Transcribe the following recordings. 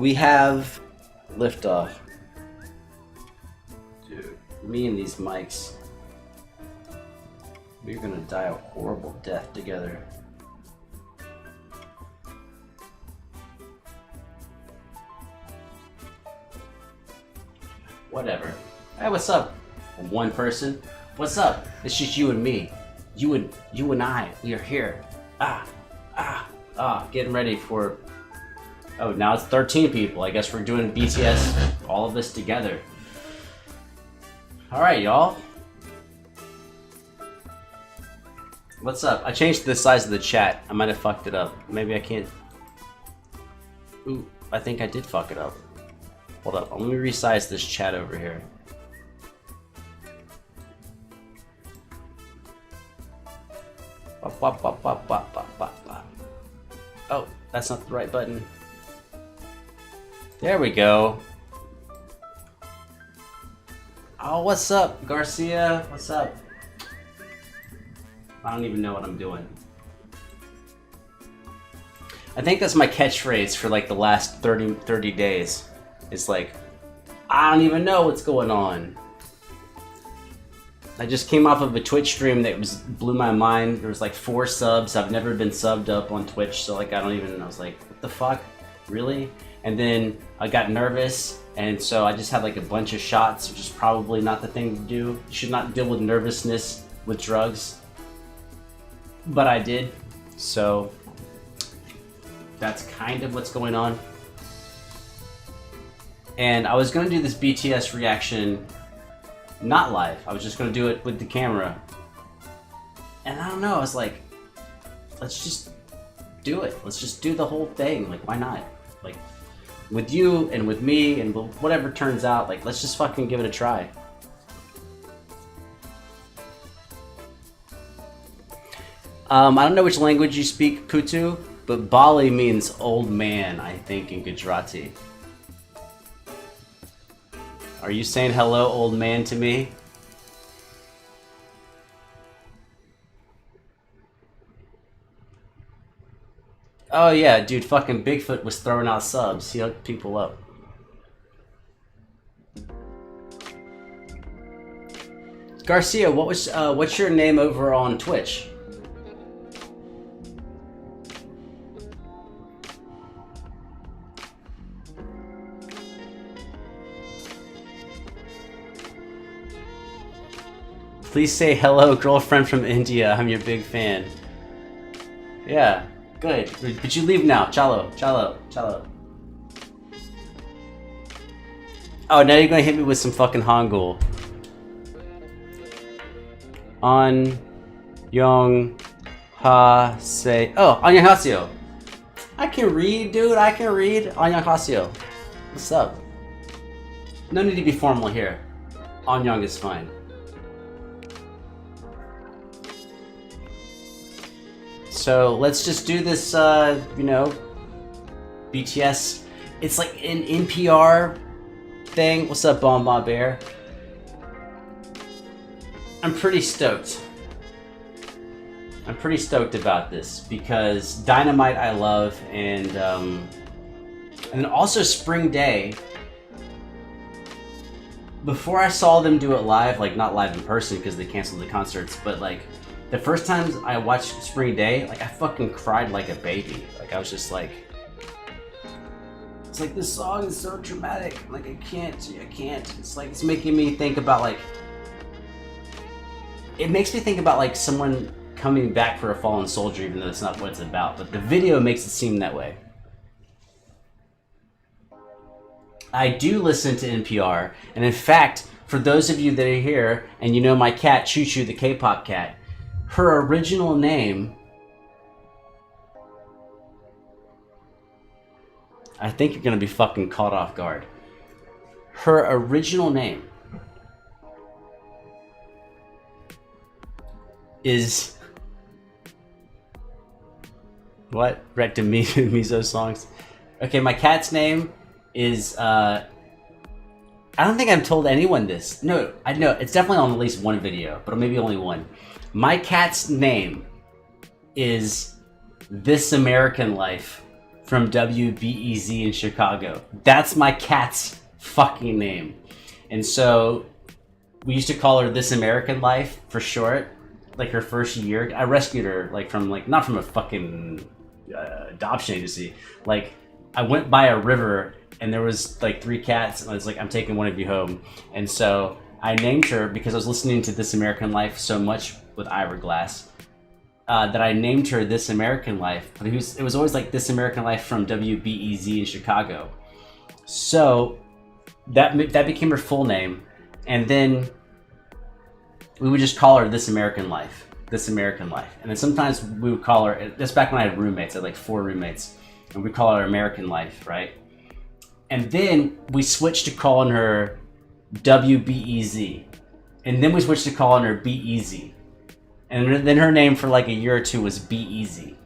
We have liftoff. Dude, me and these mics. We're gonna die a horrible death together. Whatever. Hey, what's up? One person. What's up? It's just you and me. You and I. We are here. Getting ready for. Oh, now it's 13 people. I guess we're doing BTS. All of this together. All right, y'all. What's up? I changed the size of the chat. I might have fucked it up. Maybe I can't. Ooh, I think I did fuck it up. Hold up. Let me resize this chat over here. Oh, that's not the right button. There we go. Oh, what's up, Garcia? What's up? I don't even know what I'm doing. I think that's my catchphrase for like the last 30 days. It's like, I don't even know what's going on. I just came off of a Twitch stream that blew my mind. There was like 4 subs. I've never been subbed up on Twitch, so like I was like, what the fuck? Really? And then I got nervous, and so I just had like a bunch of shots, which is probably not the thing to do. You should not deal with nervousness with drugs. But I did, so that's kind of what's going on. And I was gonna do this BTS reaction not live. I was just gonna do it with the camera. And I don't know, I was like, let's just do it. Let's just do the whole thing. Like, why not? Like, with you and with me and whatever turns out, like, let's just fucking give it a try. I don't know which language you speak, Putu, but Bali means old man, I think, in Gujarati. Are you saying hello, old man, to me? Oh yeah, dude, fucking Bigfoot was throwing out subs. He hooked people up. Garcia, what's your name over on Twitch? Please say hello, girlfriend from India. I'm your big fan. Yeah, good. But you leave now. Chalo, chalo, chalo. Oh, now you're gonna hit me with some fucking Hangul. On Yong Ha say. Oh, Annyeonghaseyo. I can read, dude. I can read. Annyeonghaseyo. What's up? No need to be formal here. Annyeong is fine. So let's just do this, you know, BTS. It's like an NPR thing. What's up, Bon Bon Bear? I'm pretty stoked. I'm pretty stoked about this because Dynamite I love, and also Spring Day. Before I saw them do it live, like not live in person because they canceled the concerts, but like the first time I watched Spring Day, like I fucking cried like a baby. Like I was just like, it's like this song is so dramatic. Like I can't. It's like it's making me think about like. It makes me think about like someone coming back for a fallen soldier, even though it's not what it's about. But the video makes it seem that way. I do listen to NPR, and in fact, for those of you that are here and you know my cat Choo Choo, the K-pop cat. Her original name, I think you're gonna be fucking caught off guard. Her original name is what? Wrecked to Mizo songs. Okay, my cat's name is I don't think I've told anyone this. No, I know it's definitely on at least one video, but maybe only one. My cat's name is This American Life from WBEZ in Chicago. That's my cat's fucking name. And so we used to call her This American Life for short. Like her first year, I rescued her like from like not from a fucking adoption agency. Like I went by a river and there was like 3 cats and I was like, I'm taking one of you home. And so I named her because I was listening to This American Life so much with Ira Glass. That I named her This American Life, but it was always like This American Life from WBEZ in Chicago. So that became her full name, and then we would just call her This American Life, This American Life. And then sometimes we would call her, that's back when I had roommates, I had like 4 roommates, and we'd call her American Life, right? And then we switched to calling her WBEZ, and then we switched to calling her Be Easy. And then her name for like a year or 2 was Be Easy,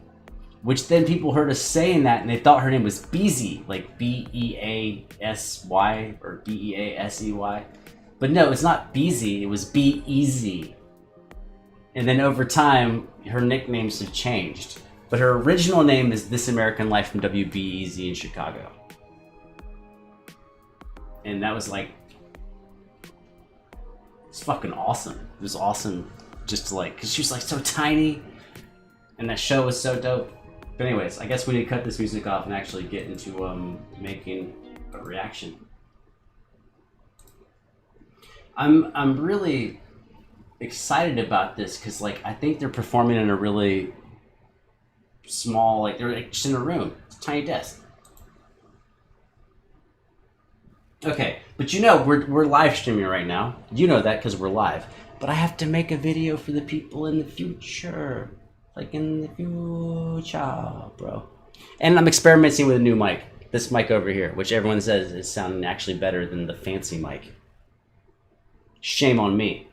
which then people heard us saying that and they thought her name was Beasy, like B-E-A-S-Y or B-E-A-S-E-Y. But no, it's not Beasy, it was Be Easy. And then over time, her nicknames have changed. But her original name is This American Life from WBEZ in Chicago. And that was like, it's fucking awesome. It was awesome. Just like, cause she was like so tiny, and that show was so dope. But anyways, I guess we need to cut this music off and actually get into making a reaction. I'm really excited about this because like I think they're performing in a really small, like they're like just in a room, it's a tiny desk. Okay, but you know we're live streaming right now. You know that because we're live. But I have to make a video for the people in the future. Like in the future, bro. And I'm experimenting with a new mic. This mic over here, which everyone says is sounding actually better than the fancy mic. Shame on me.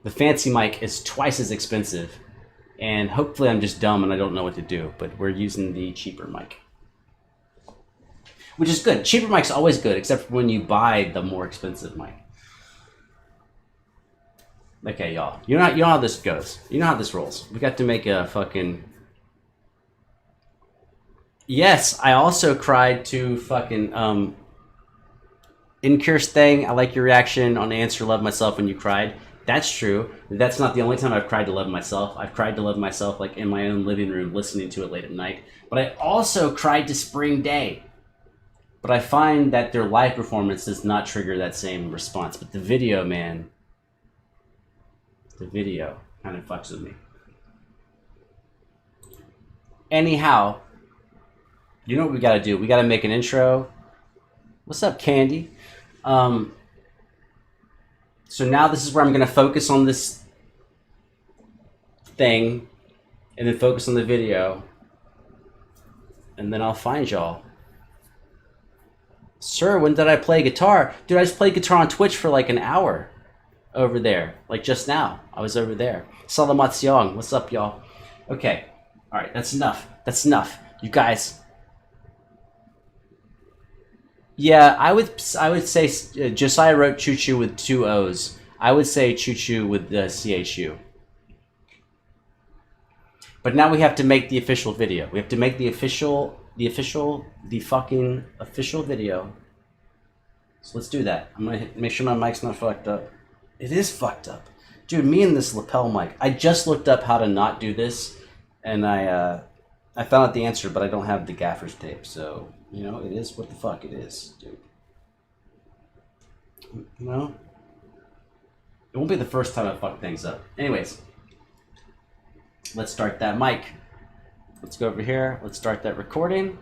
The fancy mic is twice as expensive. And hopefully I'm just dumb and I don't know what to do. But we're using the cheaper mic. Which is good. Cheaper mic's always good, except for when you buy the more expensive mic. Okay, y'all. You know how this goes. You know how this rolls. We got to make a fucking... Yes, I also cried to fucking... Incur's thing, I like your reaction on Answer Love Myself when you cried. That's true. That's not the only time I've cried to love myself. I've cried to love myself like in my own living room listening to it late at night. But I also cried to Spring Day. But I find that their live performance does not trigger that same response. But the video, man... The video kind of fucks with me. Anyhow, you know what we gotta do? We gotta make an intro. What's up, Candy? So now this is where I'm gonna focus on this thing and then focus on the video. And then I'll find y'all. Sir, when did I play guitar? Dude, I just played guitar on Twitch for like an hour. Over there, like just now, I was over there. Salamat siang, what's up, y'all? Okay, all right, that's enough. That's enough, you guys. Yeah, I would say Josiah wrote Choo Choo with 2 O's. I would say Choo Choo with the CHU. But now we have to make the official video. We have to make the fucking official video. So let's do that. I'm gonna make sure my mic's not fucked up. It is fucked up. Dude, me and this lapel mic. I just looked up how to not do this, and I found out the answer, but I don't have the gaffer's tape, so, you know, it is what the fuck it is, dude. You know? It won't be the first time I fuck things up. Anyways, let's start that mic. Let's go over here. Let's start that recording.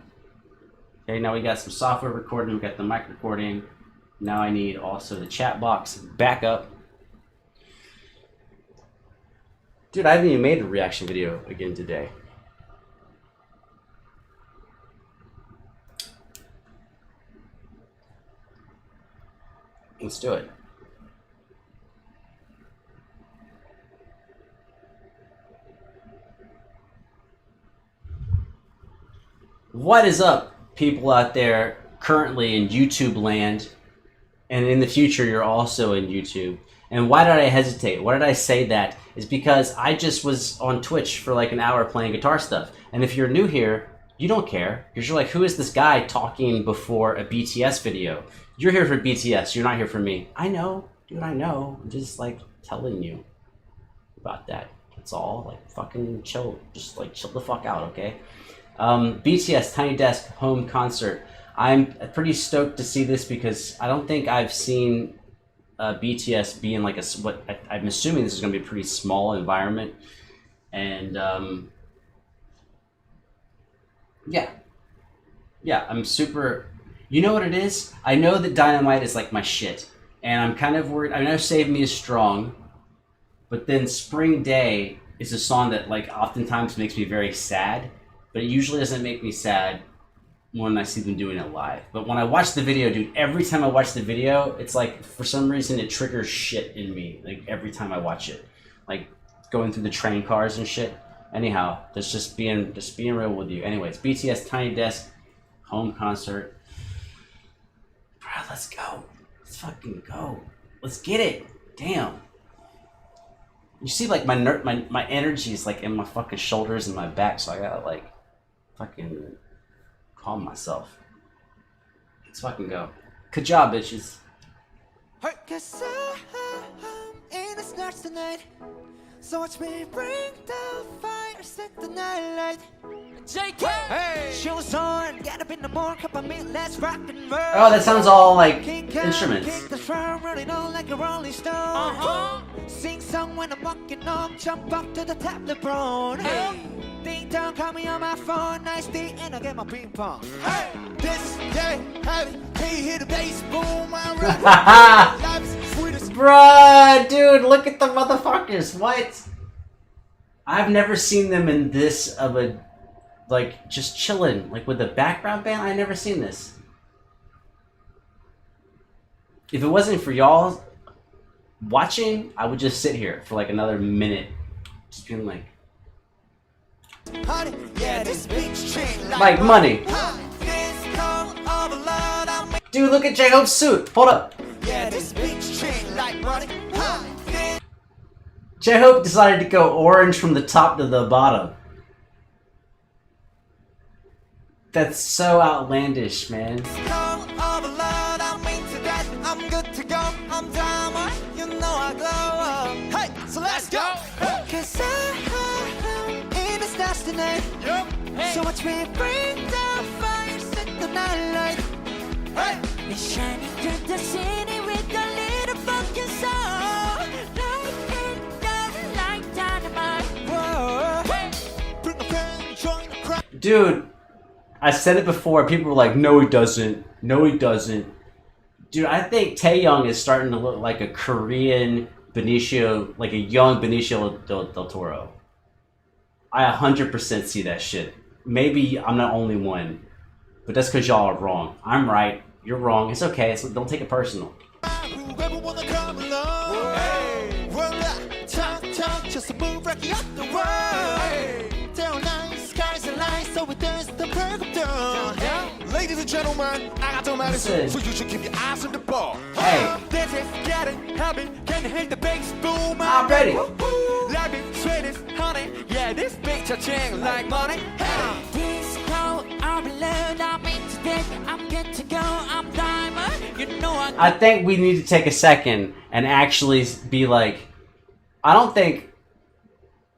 Okay, now we got some software recording. We got the mic recording. Now I need also the chat box backup. Dude, I haven't even made a reaction video again today. Let's do it. What is up, people out there currently in YouTube land? And in the future, you're also in YouTube. And why did I hesitate? Why did I say that? Is because I just was on Twitch for like an hour playing guitar stuff. And if you're new here, You don't care because you're like, who is this guy talking before a BTS video? You're here for BTS. You're not here for me. I know, dude. I know. I'm just like telling you about that. That's all. Like fucking chill. Just like chill the fuck out, okay? BTS Tiny Desk home concert. I'm pretty stoked to see this because I don't think I've seen BTS be in like a what I'm assuming this is going to be a pretty small environment, and yeah, I'm super. You know what it is? I know that Dynamite is like my shit, and I'm kind of worried. I know Save Me is strong, but then Spring Day is a song that like oftentimes makes me very sad, but it usually doesn't make me sad when I see them doing it live. But when I watch the video, dude, every time I watch the video, it's like for some reason it triggers shit in me. Like every time I watch it, like going through the train cars and shit. Anyhow, that's just being real with you. Anyways, BTS Tiny Desk home concert. Bro, let's go. Let's fucking go. Let's get it. Damn. You see, like my energy is like in my fucking shoulders and my back, so I gotta like fucking calm myself. Let's fucking go. Good job, bitches. So watch me bring the fire, set the night light. JK! Hey! Shoes on, get up in the morning, cup of meat, let's rock and roll. Oh, that sounds all like instruments. Like a rolling stone. Sing song when I'm walking on, jump up to the top of the throne. Hey! Ding dong, call me on my phone, nice day, and I get my ping pong. Hey! This day, heavy, hey, hit the bass, boom, I'm bruh, dude, look at the motherfuckers. What? I've never seen them in this of a, like, just chilling, like with a background band. I've never seen this. If it wasn't for y'all watching, I would just sit here for like another minute, just being like, like money. Dude, look at J-Hope's suit. Hold up. J-Hope decided to go orange from the top to the bottom. That's so outlandish, man. I'm good to go. I'm Dynamite. You know I glow. Hey, so let's go. Cause I'm in this dance tonight. Yep. Hey. So watch me bring the fire, set the night light. Hey. It's shining through the city with a little fucking soul. Like it down like dynamite. Whoa. Hey. Bring a friend, join the crowd. Dude, I said it before. People were like, no, he doesn't. No, he doesn't. Dude, I think Taehyung is starting to look like a Korean Benicio, like a young Benicio del Toro. I 100% see that shit. Maybe I'm not only one, but that's because y'all are wrong. I'm right. You're wrong. It's okay. Don't take it personal. Ladies and gentlemen, I got the medicine, so you should keep your eyes on the ball. Hey, this is getting heavy. Can you hear the bass boom? I'm ready. Let me sweet this honey. Yeah, this picture ching like money. Disco, I'm alone. I'm into this. I'm good to go. I'm Dynamite. You know I think we need to take a second and actually be like, I don't think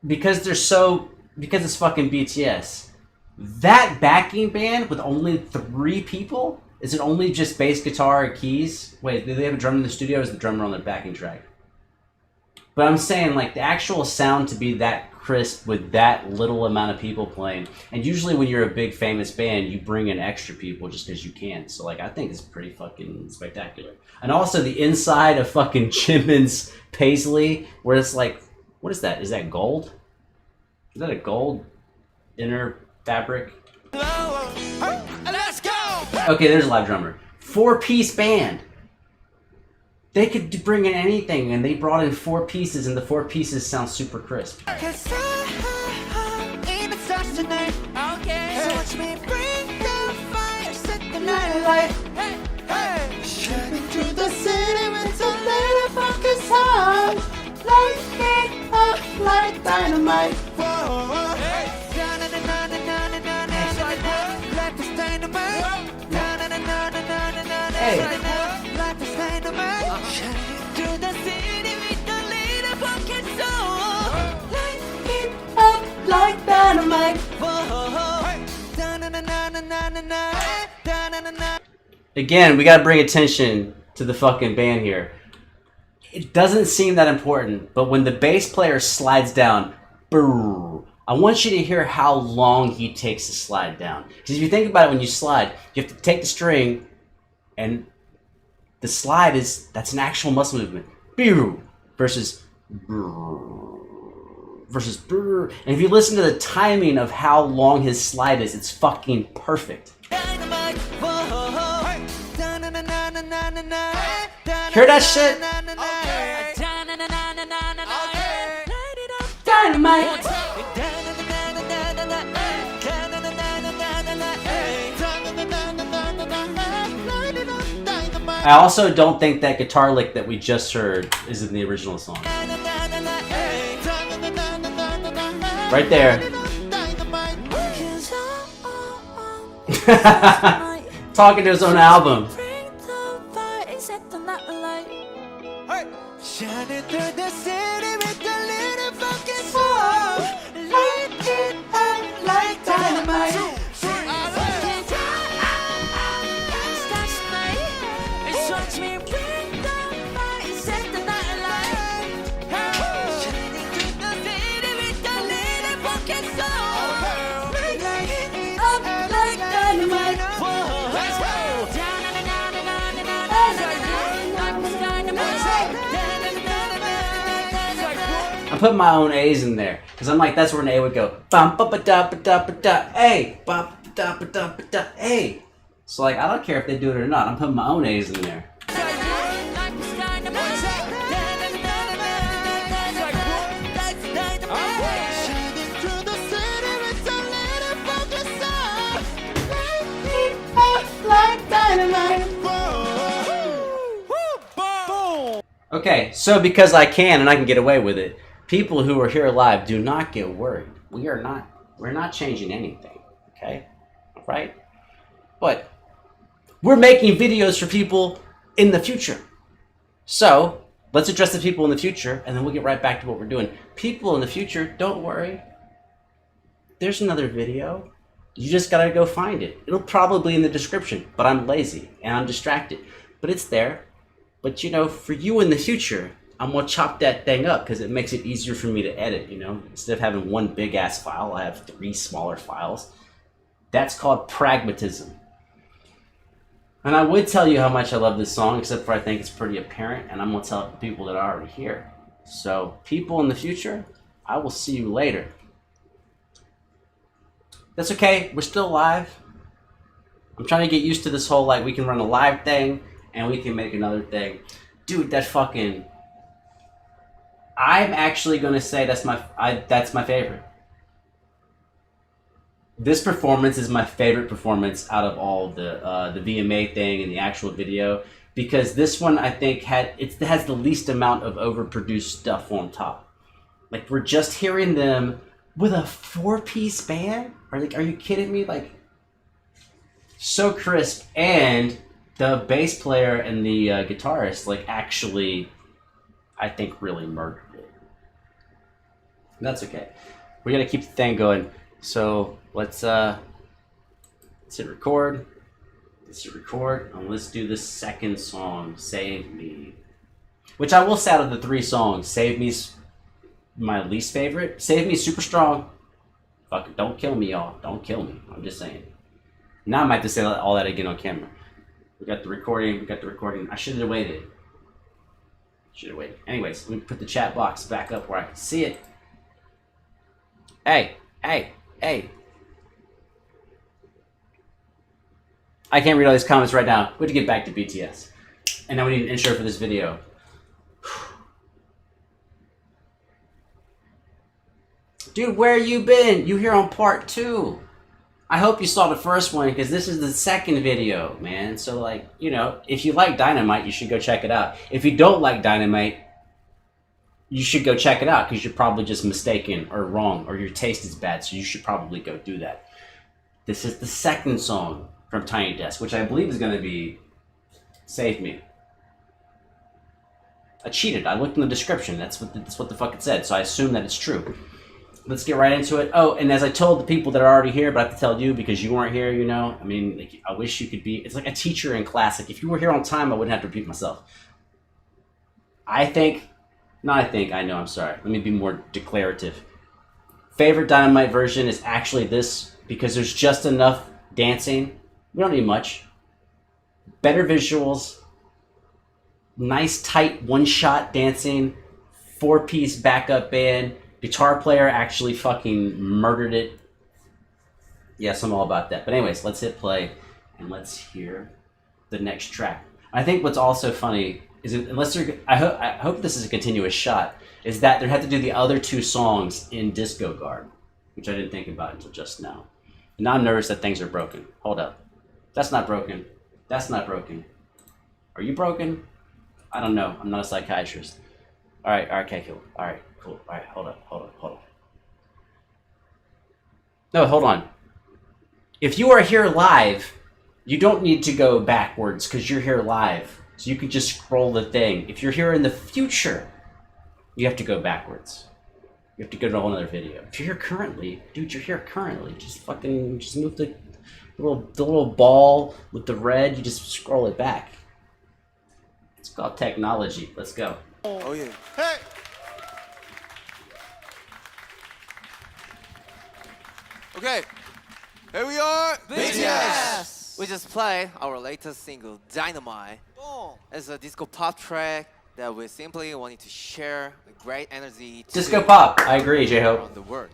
because it's fucking BTS. That backing band with only 3 people? Is it only just bass guitar and keys? Wait, do they have a drummer in the studio or is the drummer on their backing track? But I'm saying, like, the actual sound to be that crisp with that little amount of people playing. And usually when you're a big famous band, you bring in extra people just because you can. So, like, I think it's pretty fucking spectacular. And also the inside of fucking Jimin's paisley, where it's like, what is that? Is that gold? Is that a gold inner fabric? Let's go. Okay, there's a live drummer. 4-piece band. They could bring in anything, and they brought in 4 pieces, and the 4 pieces sound super crisp. Okay. So watch me bring the fire, set the night light. Hey, hey. Shining through the city with a little fucking sound. Light it up like dynamite. Whoa, whoa. Hey. Like dynamite. Again, we gotta bring attention to the fucking band here. It doesn't seem that important, but when the bass player slides down, brrr, I want you to hear how long he takes to slide down. Because if you think about it, when you slide, you have to take the string, and the slide that's an actual muscle movement. Versus brrr. And if you listen to the timing of how long his slide is, it's fucking perfect. Hear that shit? Dynamite. I also don't think that guitar lick that we just heard is in the original song. Right there. Talking to his own album. I put my own A's in there because I'm like, that's where an A would go. Bum ba ba da ba da ba da A, bum da ba da ba da A. So like, I don't care if they do it or not. I'm putting my own A's in there. Okay, so because I can and I can get away with it, people who are here live, do not get worried. We're not changing anything, okay? Right? But we're making videos for people in the future. So let's address the people in the future and then we'll get right back to what we're doing. People in the future, don't worry. There's another video. You just gotta go find it. It'll probably be in the description, but I'm lazy and I'm distracted. But it's there. But you know, for you in the future, I'm gonna chop that thing up because it makes it easier for me to edit, you know? Instead of having one big ass file, I have 3 smaller files. That's called pragmatism. And I would tell you how much I love this song, except for I think it's pretty apparent, and I'm gonna tell it to people that are already here. So, people in the future, I will see you later. That's okay, we're still live. I'm trying to get used to this whole, like, we can run a live thing, and we can make another thing. Dude, that fucking... I'm actually gonna say that's my favorite. This performance is my favorite performance out of all the VMA thing and the actual video, because this one I think has the least amount of overproduced stuff on top. Like, we're just hearing them with a 4-piece band? Are you kidding me? Like, so crisp, and the bass player and the guitarist, like, actually, I think, really murdered it. That's okay. We gotta keep the thing going. So let's hit record. Let's hit record, and let's do the second song, "Save Me," which I will say out of the 3 songs, "Save Me's" my least favorite. "Save Me" super strong. Fuck it, don't kill me, y'all. Don't kill me. I'm just saying. Now I might have to say all that again on camera. We got the recording. I should have waited. Anyways, let me put the chat box back up where I can see it. Hey. I can't read all these comments right now. We have to get back to BTS. And now we need an intro for this video. Dude, where you been? You here on part 2. I hope you saw the first one, because this is the second video, man. So, like, you know, if you like Dynamite, you should go check it out. If you don't like Dynamite, you should go check it out, because you're probably just mistaken or wrong, or your taste is bad, so you should probably go do that. This is the second song from Tiny Desk, which I believe is going to be Save me. I cheated. I looked in the description. That's what the fuck it said. So I assume that it's true. Let's get right into it. Oh, and as I told the people that are already here, but I have to tell you because you weren't here, you know. I mean, like, I wish you could be. It's like a teacher in class. Like, if you were here on time, I wouldn't have to repeat myself. I know, I'm sorry. Let me be more declarative. Favorite Dynamite version is actually this because there's just enough dancing. We don't need much. Better visuals. Nice, tight, one-shot dancing. 4-piece backup band. Guitar player actually fucking murdered it. Yes, I'm all about that. But anyways, let's hit play and let's hear the next track. I think what's also funny is, I hope this is a continuous shot, is that they had to do the other 2 songs in disco garb, which I didn't think about until just now. And now I'm nervous that things are broken. Hold up. That's not broken. That's not broken. Are you broken? I don't know. I'm not a psychiatrist. All right, okay, cool. All right, cool. All right, hold up. No, hold on. If you are here live, you don't need to go backwards because you're here live. So you can just scroll the thing. If you're here in the future, you have to go backwards. You have to go to another video. If you're here currently, dude, you're here currently. Just move the little ball with the red. You just scroll it back. It's called technology. Let's go. Oh yeah. Hey. Okay. Here we are. BTS! We just played our latest single, Dynamite. It's a disco pop track that we simply wanted to share with great energy to Disco pop. I agree, J-Hope. around the world.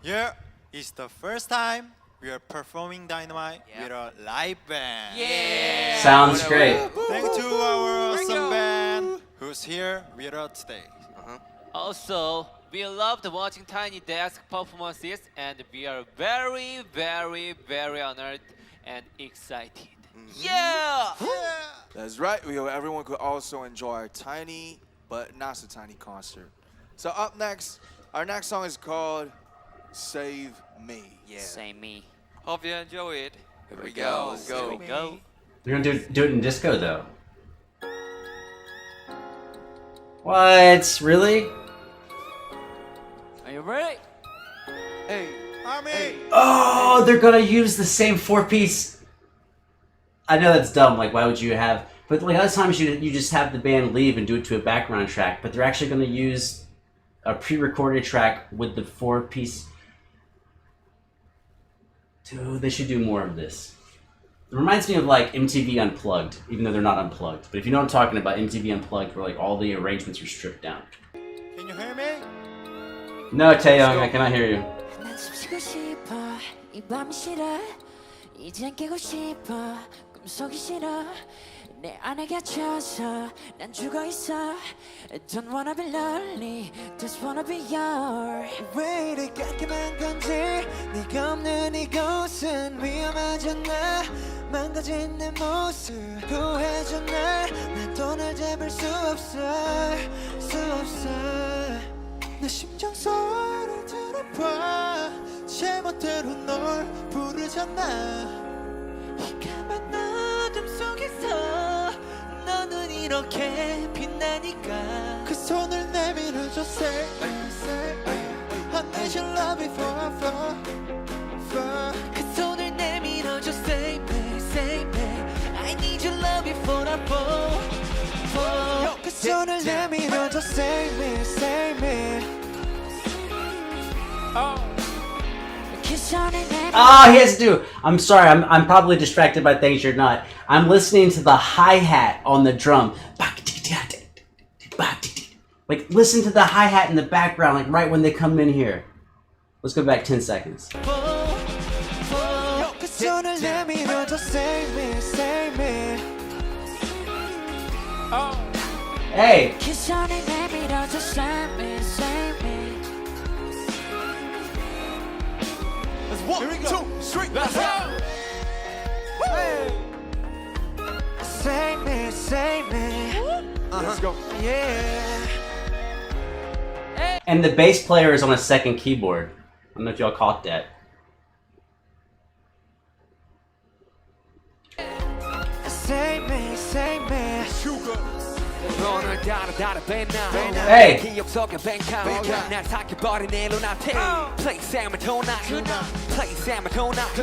Yeah. It's the first time we are performing Dynamite Yeah. with a live band. Yeah! Sounds great. Thank to our awesome band who's here with us today. Also, we loved watching Tiny Desk performances and we are very, very, very honored and excited. Yeah! That's right. We hope everyone could also enjoy our tiny but not so tiny concert. So up next, our next song is called Save Me. Yeah. Same me. Hope you enjoy it. Here we go. Let's Here go. we go. We're gonna do it in disco though. What? Really? Are you ready? Hey, Army. Oh, they're gonna use the same 4-piece. I know that's dumb. Like, why would you have? But like other times, you just have the band leave and do it to a background track. But they're actually gonna use a pre-recorded track with the 4-piece. Dude, they should do more of this. It reminds me of like MTV Unplugged, even though they're not unplugged. But if you know what I'm talking about, MTV Unplugged, where like all the arrangements are stripped down. Can you hear me? No, Taeyong, I cannot hear you. 난 숨쉬고 싶어 이 밤이 싫어 이젠 깨고 싶어 꿈속이 싫어 내 안에 갇혀서 난 죽어있어 Don't wanna be lonely Just wanna be yours 왜 이리 깔끔한 건지 네가 없는 이곳은 위험하잖아 망가진 내 모습 구해줘 날 또 날 잡을 수 없어 내 심장 소리를 들어봐 제멋대로 널 부르잖아 이 까만 어둠 속에서 너는 이렇게 빛나니까 그 손을 내밀어줘 say I need your love before I fall 그 손을 내밀어줘 save me save me I need your love before I fall 그 손을 내밀어줘 save me save me 그 손을 내밀어줘 Oh, he has to do. I'm sorry. I'm probably distracted by things you're not. I'm listening to the hi-hat on the drum. Like, listen to the hi-hat in the background, like right when they come in here. Let's go back 10 seconds. 그 손을 내밀어줘 save me save me Hey, 그 손을 내밀어줘 save me save me One, two, three, let's go! Save me, save me. let's go. Yeah. and the bass player is on a second keyboard. I don't know if y'all caught that. Save me, save me 오늘따라 다른 밴나 Hey. 기억 속에 뱅카 날 삭혀버린 내 눈앞에 Play Sam tonight Play Sam tonight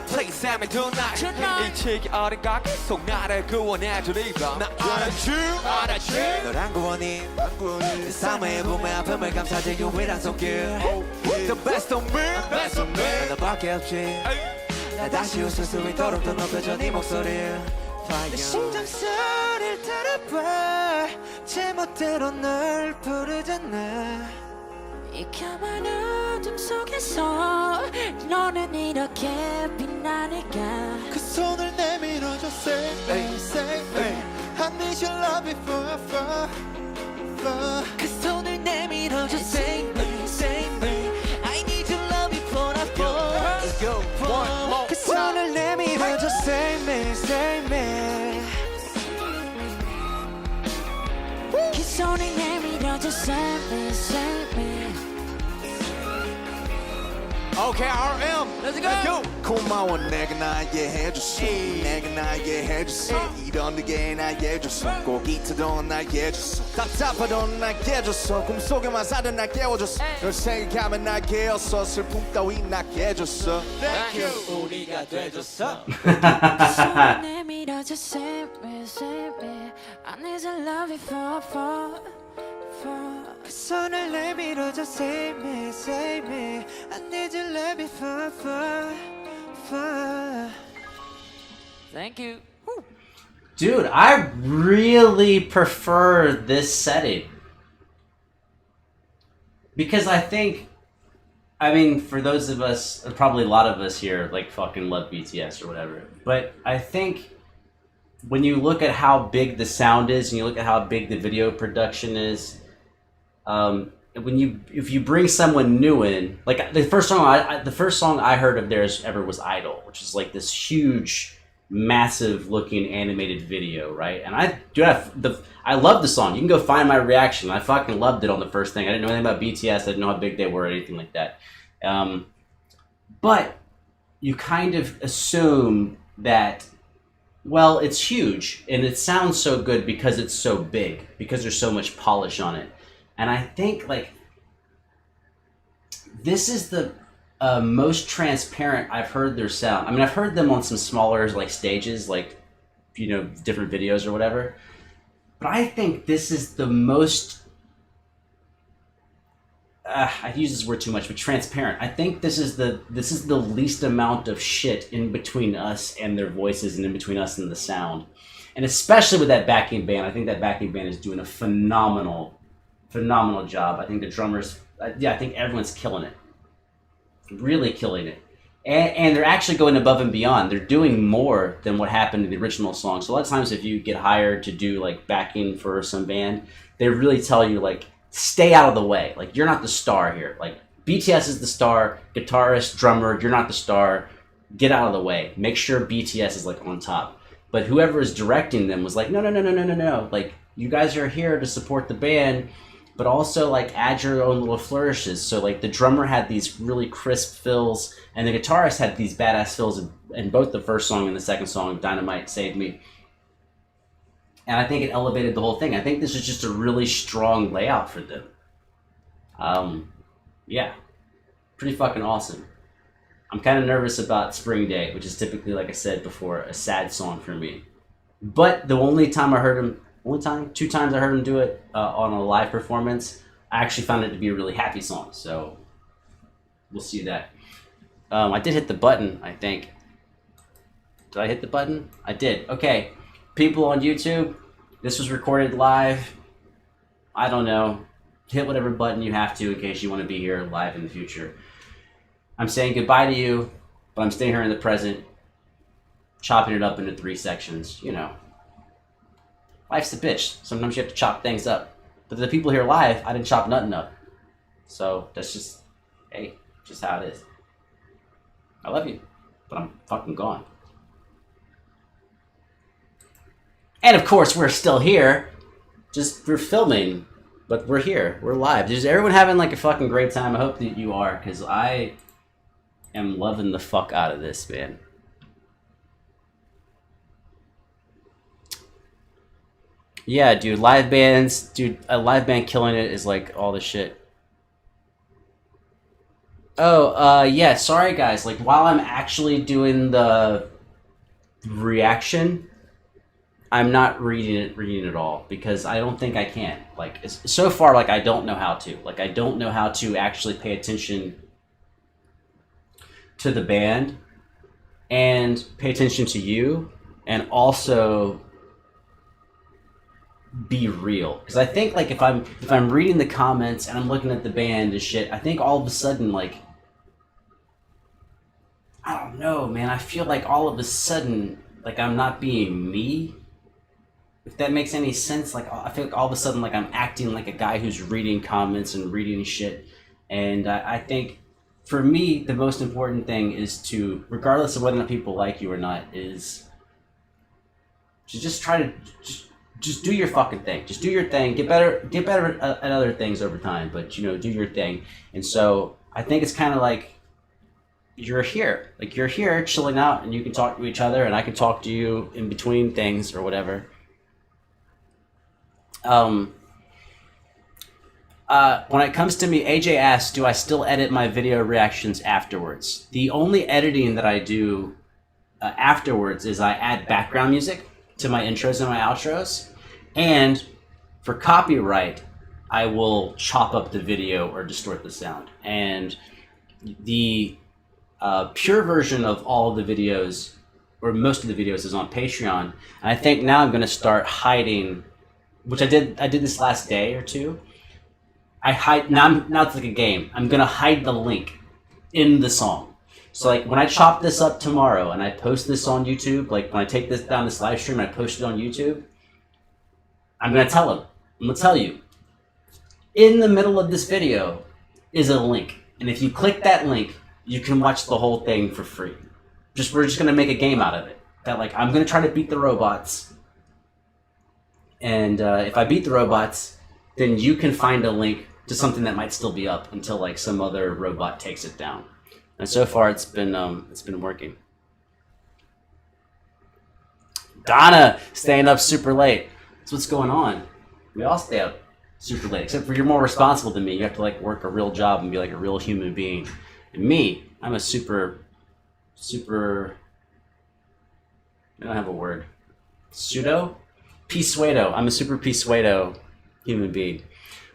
Play Sam tonight 이 책이 어딘가 계속 나를 구원해주리 밤 나 알아주 너란 구원이 내 삶의 봄의 아픔을 감싸줄 유일한 손길 The best of me 너밖에 없지 나 다시 웃을 수 있도록 더 높여줘 네 목소리 내 심장 소리를 들어봐 제멋대로 널 부르잖아 이 까만 어둠 속에서 너는 이렇게 빛나니까 그 손을 내밀어줘 Save me, save me I need your love before 그 손을 내밀어줘 Save me, save me I need your love before I fall Let's go, one more 그 손을 내밀어줘 Save me, save me 그 손을 내밀어줘 Save me, save me Okay, RM. Let's go. 고마워 내가 나에게 해줬어 내가 나에게 해줬어 이런 게 나에게 줬어 꼭 이토록 나에게 해줬어 답답하도 나에게 해줬어 꿈속에만 살던 날 깨워줬어 널 생각하면 날 깨웠어 슬픔 따위 나게 해줬어 Thank you 우리가 돼줬어 그 손을 내밀어줘 Save me, save me I need your love before I fall 그 손을 내밀어줘 Save me, save me I need your love before I fall Thank you Dude, I really prefer this setting. Because I think, I mean, for those of us, probably a lot of us here, like, fucking love BTS or whatever. But I think when you look at how big the sound is and you look at how big the video production is, if you bring someone new in, like the first song I heard of theirs ever was Idol, which is like this huge, massive looking animated video, right? And I love the song. You can go find my reaction. I fucking loved it on the first thing. I didn't know anything about BTS. I didn't know how big they were or anything like that. But you kind of assume that, well, it's huge and it sounds so good because it's so big, because there's so much polish on it. And I think, like, this is the most transparent I've heard their sound. I mean, I've heard them on some smaller, like, stages, like, you know, different videos or whatever. But I think this is the most, I use this word too much, but transparent. I think this is the least amount of shit in between us and their voices and in between us and the sound. And especially with that backing band, I think that backing band is doing a phenomenal job. I think the drummers, I think everyone's killing it. Really killing it. And they're actually going above and beyond. They're doing more than what happened in the original song. So a lot of times if you get hired to do like backing for some band, they really tell you like, stay out of the way. Like, you're not the star here. Like, BTS is the star, guitarist, drummer, you're not the star. Get out of the way. Make sure BTS is like on top. But whoever is directing them was like, no. Like, you guys are here to support the band, but also like add your own little flourishes. So like the drummer had these really crisp fills and the guitarist had these badass fills in both the first song and the second song, Dynamite, Save Me. And I think it elevated the whole thing. I think this is just a really strong layout for them. Yeah, pretty fucking awesome. I'm kind of nervous about Spring Day, which is typically, like I said before, a sad song for me. But the only time I heard him, two times I heard him do it on a live performance, I actually found it to be a really happy song. So we'll see that. I did hit the button, I think. Did I hit the button? I did. Okay. People on YouTube, this was recorded live. I don't know. Hit whatever button you have to in case you want to be here live in the future. I'm saying goodbye to you, but I'm staying here in the present, chopping it up into 3 sections, you know. Life's a bitch. Sometimes you have to chop things up. But the people here live, I didn't chop nothing up. So that's just, hey, just how it is. I love you, but I'm fucking gone. And of course, we're still here. We're filming, but we're here. We're live. Is everyone having like a fucking great time? I hope that you are, because I am loving the fuck out of this, man. Yeah, dude, live bands, dude, a live band killing it is like all the shit. Oh, yeah, sorry guys, like while I'm actually doing the reaction, I'm not reading it all because I don't think I can. Like so far, like I don't know how to. Like I don't know how to actually pay attention to the band and pay attention to you, and also be real. Because I think like if I'm reading the comments and I'm looking at the band and shit, I think all of a sudden like I don't know, man. I feel like all of a sudden like I'm not being me. If that makes any sense, like I feel like all of a sudden like I'm acting like a guy who's reading comments and reading shit, and I think for me the most important thing is to, regardless of whether or not people like you or not, is to just try to just do your fucking thing. Just do your thing. Get better at other things over time, but you know, do your thing. And so I think it's kind of like you're here chilling out, and you can talk to each other, and I can talk to you in between things or whatever. When it comes to me, AJ asks, do I still edit my video reactions afterwards? The only editing that I do afterwards is I add background music to my intros and my outros, and for copyright, I will chop up the video or distort the sound. And the pure version of all of the videos, or most of the videos, is on Patreon. And I think now I'm going to start hiding, which I did this last day or two. I hide now it's like a game. I'm gonna hide the link in the song. So like when I chop this up tomorrow and I post this on YouTube, like when I take this down this live stream and I post it on YouTube, I'm gonna tell them. I'm gonna tell you. In the middle of this video is a link. And if you click that link, you can watch the whole thing for free. We're just gonna make a game out of it. That like I'm gonna try to beat the robots. And if I beat the robots, then you can find a link to something that might still be up until like some other robot takes it down. And so far it's been working. Donna staying up super late. That's what's going on. We all stay up super late, except for you're more responsible than me. You have to like work a real job and be like a real human being. And me, I'm a super I don't have a word. Pisuedo. I'm a super pisuedo human being.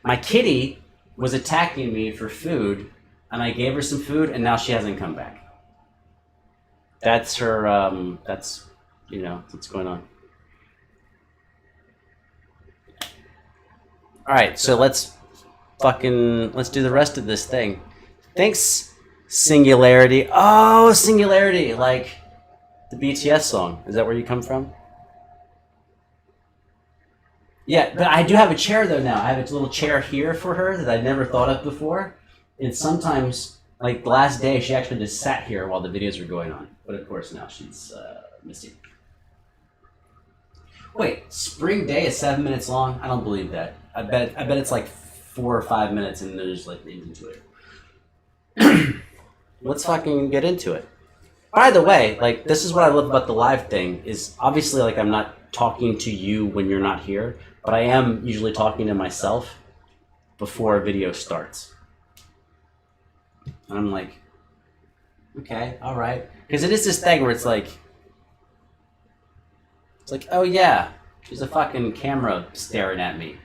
My kitty was attacking me for food, and I gave her some food, and now she hasn't come back. That's her, that's, you know, what's going on. Alright, so let's do the rest of this thing. Thanks, Singularity. Oh, Singularity, like the BTS song. Is that where you come from? Yeah, but I do have a chair though now. I have a little chair here for her that I'd never thought of before. And sometimes, like the last day, she actually just sat here while the videos were going on. But of course now she's missing. Wait, Spring Day is 7 minutes long? I don't believe that. I bet it's like 4 or 5 minutes and there's like names into it. Let's fucking get into it. By the way, like this is what I love about the live thing, is obviously like I'm not talking to you when you're not here, but I am usually talking to myself before a video starts. And I'm like, okay, all right. Because it is this thing where it's like, oh yeah, there's a fucking camera staring at me.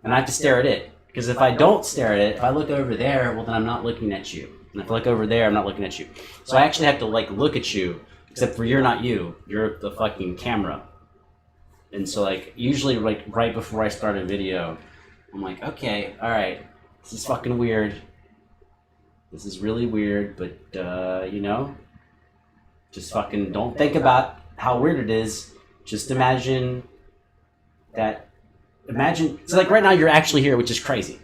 And I have to stare at it. Because if I don't stare at it, if I look over there, well then I'm not looking at you. And if I look over there, I'm not looking at you. So I actually have to like look at you, except for you're not you. You're the fucking camera. And so like usually like right before I start a video, I'm like, okay, all right, this is fucking weird. This is really weird, but you know, just fucking don't think about how weird it is. Just imagine that. So like right now you're actually here, which is crazy.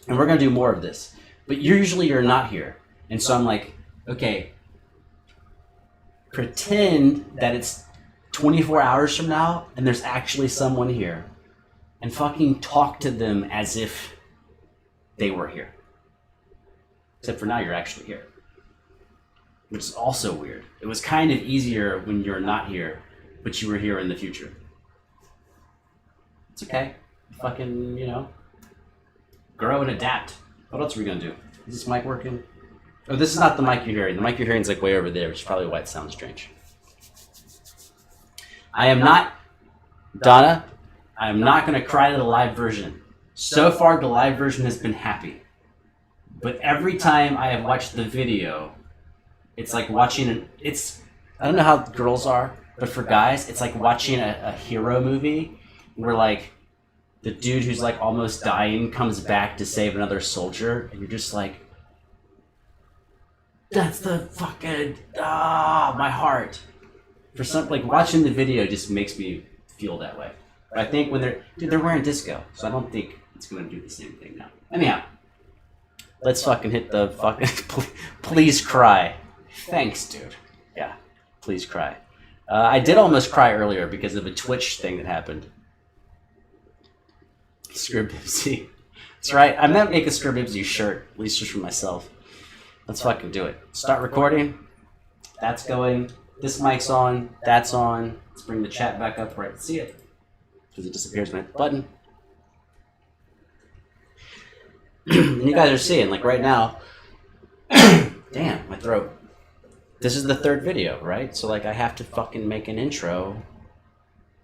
And we're gonna do more of this. But usually you're not here. And so I'm like, okay, pretend that it's 24 hours from now and there's actually someone here, and fucking talk to them as if they were here. Except for now you're actually here. Which is also weird. It was kind of easier when you're not here, but you were here in the future. It's okay. Fucking, grow and adapt. What else are we gonna do? Is this mic working? Oh, this is not the mic you're hearing. The mic you're hearing is like way over there, which is probably why it sounds strange. I am not, Donna, I am not gonna cry to the live version. So far, the live version has been happy. But every time I have watched the video, it's like watching I don't know how girls are, but for guys, it's like watching a hero movie where like the dude who's like almost dying comes back to save another soldier, and you're just like, that's the fucking, my heart. For some, like watching the video just makes me feel that way. But I think when they're wearing disco, so I don't think it's going to do the same thing now. Anyhow, let's fucking hit the fucking, please cry. Thanks, dude. Yeah, please cry. I did almost cry earlier because of a Twitch thing that happened. Scribibsy. That's right. I might make a Scribibsy shirt, at least just for myself. Let's fucking do it. Start recording. That's going. This mic's on. That's on. Let's bring the chat back up where I can see it, because it disappears when I hit the button. And you guys are seeing, like right now, damn, my throat. This is the third video, right? So like I have to fucking make an intro,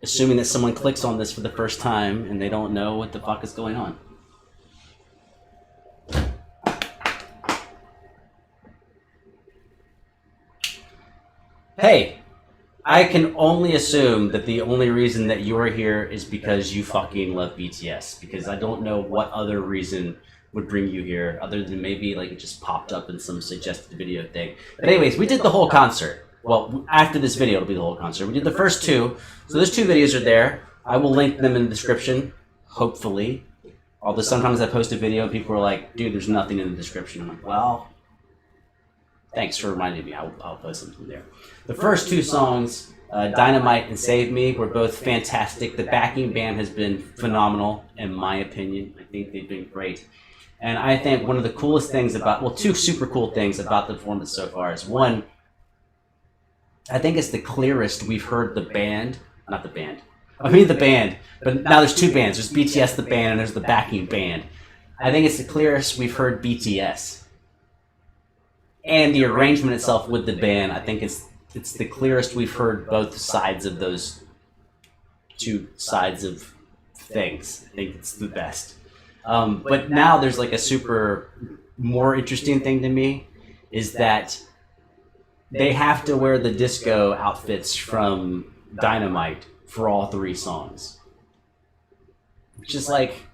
assuming that someone clicks on this for the first time and they don't know what the fuck is going on. Hey, I can only assume that the only reason that you're here is because you fucking love BTS, because I don't know what other reason would bring you here other than maybe like it just popped up in some suggested video thing. But anyways, we did the whole concert. Well, after this video, it'll be the whole concert. We did the first two. So those two videos are there. I will link them in the description, hopefully. Although sometimes I post a video and people are like, dude, there's nothing in the description. I'm like, well, thanks for reminding me. I'll post something there. The first two songs, Dynamite and Save Me, were both fantastic. The backing band has been phenomenal, in my opinion. I think they've been great. And I think one of the coolest things about, well, two super cool things about the performance so far is, one, I think it's the clearest we've heard the band, not the band, I mean the band, but now there's two bands. There's BTS, the band, and there's the backing band. I think it's the clearest we've heard BTS. And the arrangement itself with the band, I think it's the clearest we've heard both sides of those two sides of things. I think it's the best. But now there's like a super more interesting thing to me is that they have to wear the disco outfits from Dynamite for all three songs. Which is like,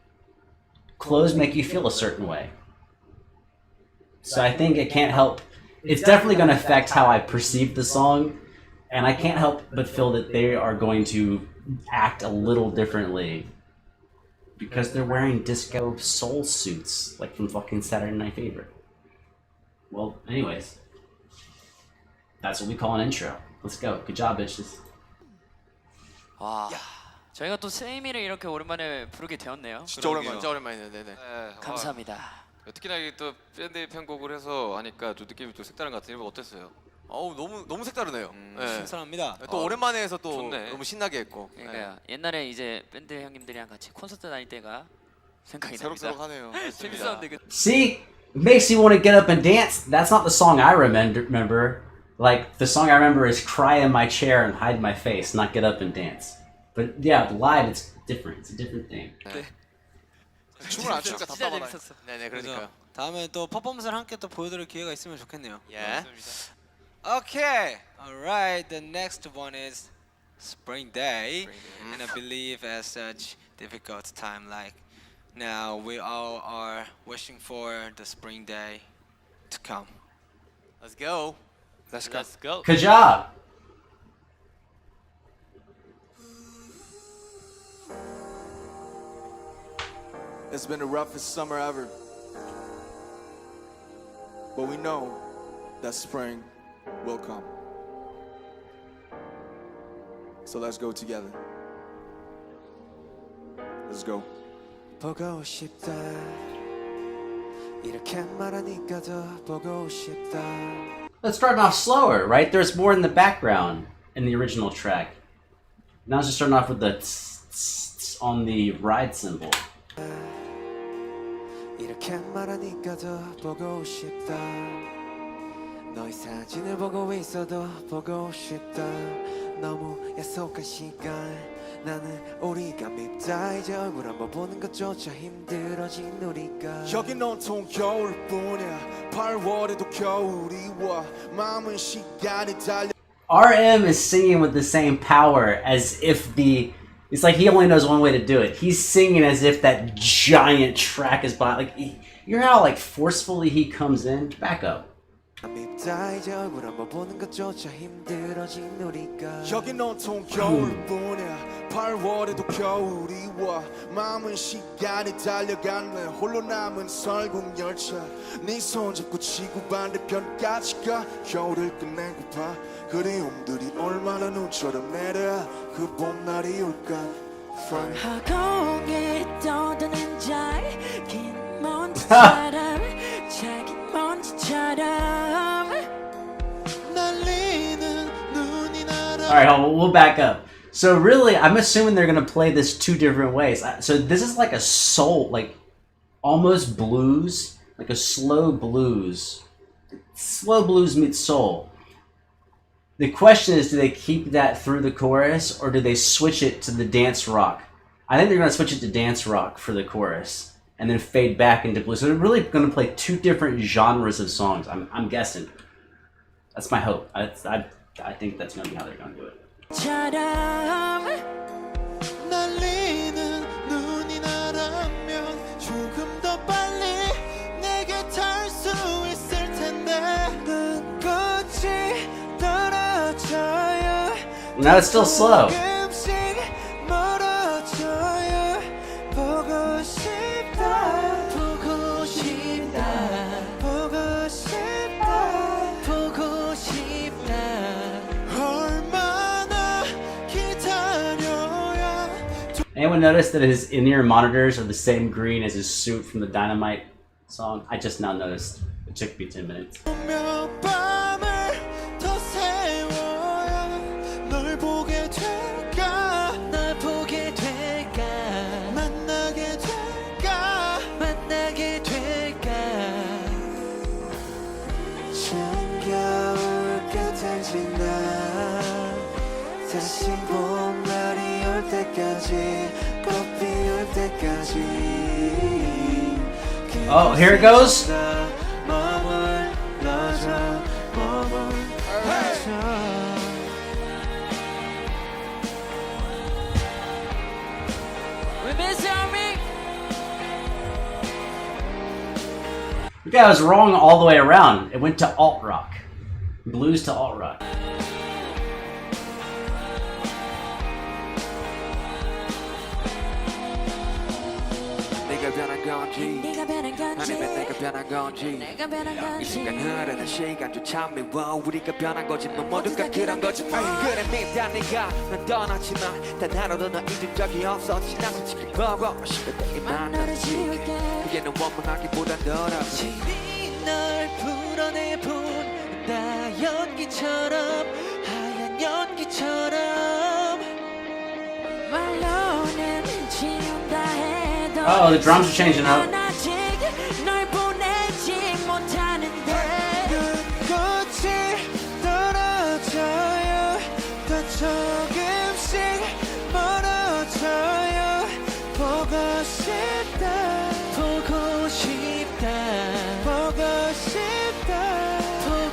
clothes make you feel a certain way. So I think it can't help, it's definitely going to affect how I perceive the song, and I can't help but feel that they are going to act a little differently because they're wearing disco soul suits, like from fucking Saturday Night Fever. Well, anyways, that's what we call an intro. Let's go. Good job, bitches. 와, 저희가 또 세이미를 이렇게 오랜만에 부르게 되었네요. 진짜 오랜만이네. 진짜 오랜만이네. 네네. 네, 감사합니다. 특히나 이게 또 밴드 편곡을 해서 하니까 또 느낌이 또 색다른 것 같은데 어땠어요? 어우 너무 색다르네요. 네. 신선합니다. 또 오랜만에 해서 또 좋네. 너무 신나게 했고. 그러니까 옛날에 이제 밴드 형님들이랑 같이 콘서트 다닐 때가 생각이 납니다. 새록새록하네요. 재밌었는데 그 See? It makes you want to get up and dance. That's not the song I remember. Like, the song I remember is Cry in My Chair and Hide My Face, not Get Up and Dance. But yeah, live it's different. It's a different thing. 춤을 안 추니까 진짜 답답하다. 재밌었어. 네네 그러니까요. 다음에 또 퍼포먼스를 함께 또 보여드릴 기회가 있으면 좋겠네요. 예. Okay, alright. The next one is Spring Day, and I believe as such difficult time like now we all are wishing for the spring day to come. Let's go. Let's go. Let's go. Good job. It's been the roughest summer ever. But we know that spring will come. So let's go together. Let's go. 보고 싶다. 이렇게 말하니까 더 보고 싶다. Let's start off slower, right? There's more in the background in the original track. Now it's just starting off with the on the ride cymbal. 이렇게 말하니까 더 보고 싶다 너의 사진을 보고 있어도 보고 싶다 너무 약속한 시간 나는 우리가 밉다 이제 얼굴 한번 보는 것조차 힘들어진 우리가 여긴 온통 겨울뿐이야 8월에도 겨울이 와 마음은 시간이 달려 RM is singing with the same power as if it's like he only knows one way to do it. He's singing as if that giant track is behind. Like, you hear how like forcefully he comes in? Back up. 밉다 이제 얼굴 한번 보는 것조차 힘들어진 우리가 여긴 온통 겨울뿐이야 8월에도 겨울이 와 마음은 시간이 달려가네 홀로 남은 설국열차 네 손잡고 지구 반대편까지 가 겨울을 끝내고파 그리움들이 얼마나 눈처럼 내려 그 봄날이 올까 허공에 떠도는 잘긴 먼지처럼 작은 먼지처럼 날리는 눈이 날아 Alright, we'll back up. So really, I'm assuming they're gonna play this two different ways. So this is like a soul, like almost blues, like a slow blues. Slow blues meets soul. The question is, do they keep that through the chorus or do they switch it to the dance rock? I think they're gonna switch it to dance rock for the chorus and then fade back into blues. So they're really gonna play two different genres of songs. I'm guessing. That's my hope. I think that's gonna be how they're gonna do it. 날리는 눈이 나라면 조금 더 빨리 내게 닿을 수 있을 텐데 눈꽃이 떨어져요 Now it's still slow. 조금씩 멀어져요 보고 싶다 보고 싶다 보고 싶다 보고 싶다 얼마나 기다려야 Anyone notice that his in-ear monitors are the same green as his suit from the Dynamite song? I just now noticed. It took me 10 minutes. 몇 밤을 더 세워야 널 보게 될까 널 보게 될까 만나게 될까 만나게 될까 정겨울 끝을 지나 다시 봄날이 올 때까지 꽃 피울 때까지 Oh, here it goes. 머물러줘 머물러줘 We miss you, Army. Okay, I was wrong all the way around. It went to alt rock. Blues to alt rock. 네가 변한 건지 네가 변한 건지 아니면 내가 변한 건지 내가 변한 건지 이 순간 흐르는 시간조차 미워 우리가 변한 거지 뭐 모두가 그런 거지 그래 밉다 네가 난 떠났지만 단 하루도 너 잊은 적이 없었지 난 솔직히 보고 싶을 때만 너를 지울게 그게는 원망하기보단 더 어렵지 널 풀어내본 연기처럼 하얀 연기처럼 말로는 지운다 해도 Oh, the drums are changing up. 난 아직 널 보내지 못하는데 눈꽃이 떨어져요 더 조금씩 멀어져요 보고 싶다 보고 싶다 보고 싶다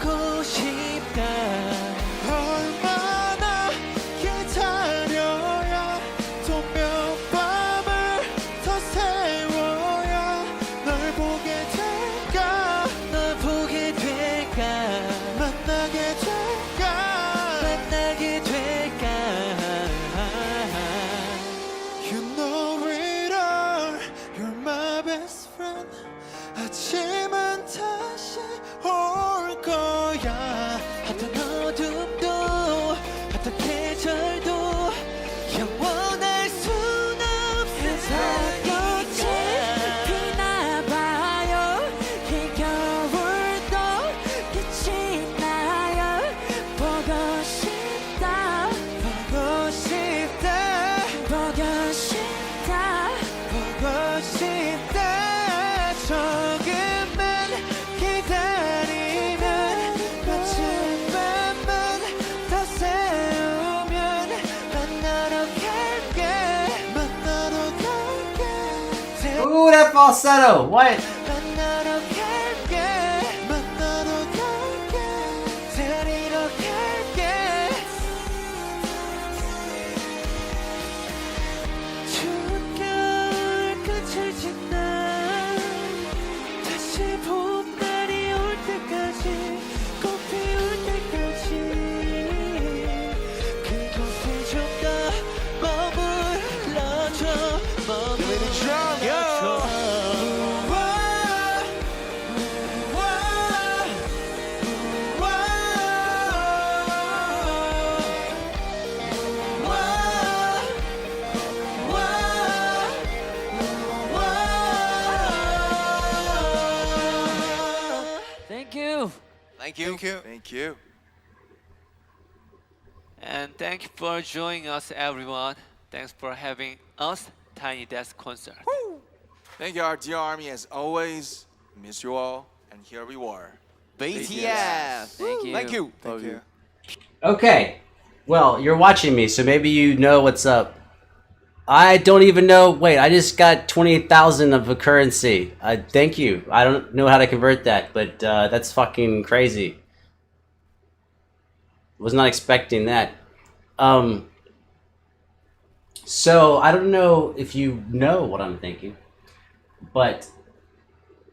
보고 싶다 얼마나 기다려야 또 몇 밤을 더 세워야 널 보게 될까 널 보게 될까 만나게 될까 만나게 될까 You know it all You're my Ooh, that falsetto! What? 만나러 갈게 만나러 갈게 데리러 갈게 추운 겨울 끝을 지나 다시 봄날이 올 때까지 꽃 피울 때까지 그곳에 좀 더 머물러줘 Thank you. Thank you. Thank you. And thank you for joining us, everyone. Thanks for having us Tiny Desk concert. Thank you, our dear army, as always. Miss you all, and here we were. BTS. Thank you. Thank you. Thank you. Okay. Well, you're watching me, so maybe you know what's up. I don't even know. Wait, I just got 28,000 of a currency. Thank you. I don't know how to convert that, but that's fucking crazy. Was not expecting that. So I don't know if you know what I'm thinking, but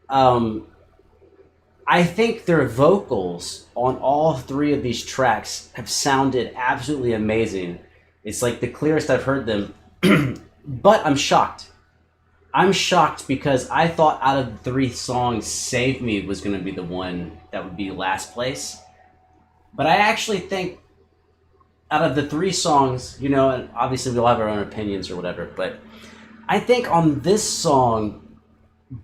I think their vocals on all three of these tracks have sounded absolutely amazing. It's like the clearest I've heard them. But I'm shocked. I'm shocked because I thought out of the three songs, Save Me was going to be the one that would be last place. But I actually think out of the three songs, you know, and obviously we'll have our own opinions or whatever, but I think on this song,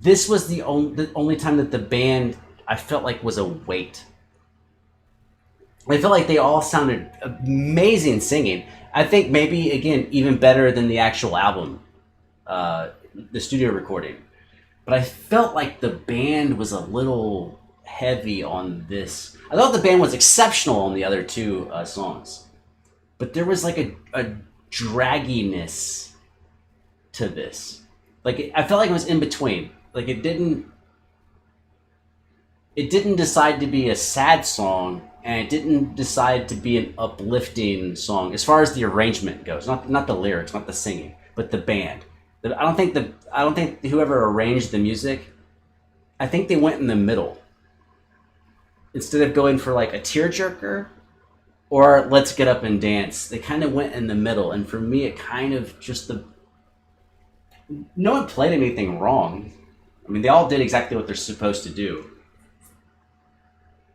this was the only time that the band, I felt like, was a weight. I felt like they all sounded amazing singing. I think maybe, again, even better than the actual album, the studio recording. But I felt like the band was a little heavy on this. I thought the band was exceptional on the other two songs. But there was like a dragginess to this. Like, I felt like it was in between. Like, it didn't decide to be a sad song, and it didn't decide to be an uplifting song as far as the arrangement goes. Not the lyrics, not the singing, but the band. I don't think whoever arranged the music, I think they went in the middle. Instead of going for like a tearjerker or let's get up and dance, they kind of went in the middle. And for me, it kind of just no one played anything wrong. I mean, they all did exactly what they're supposed to do.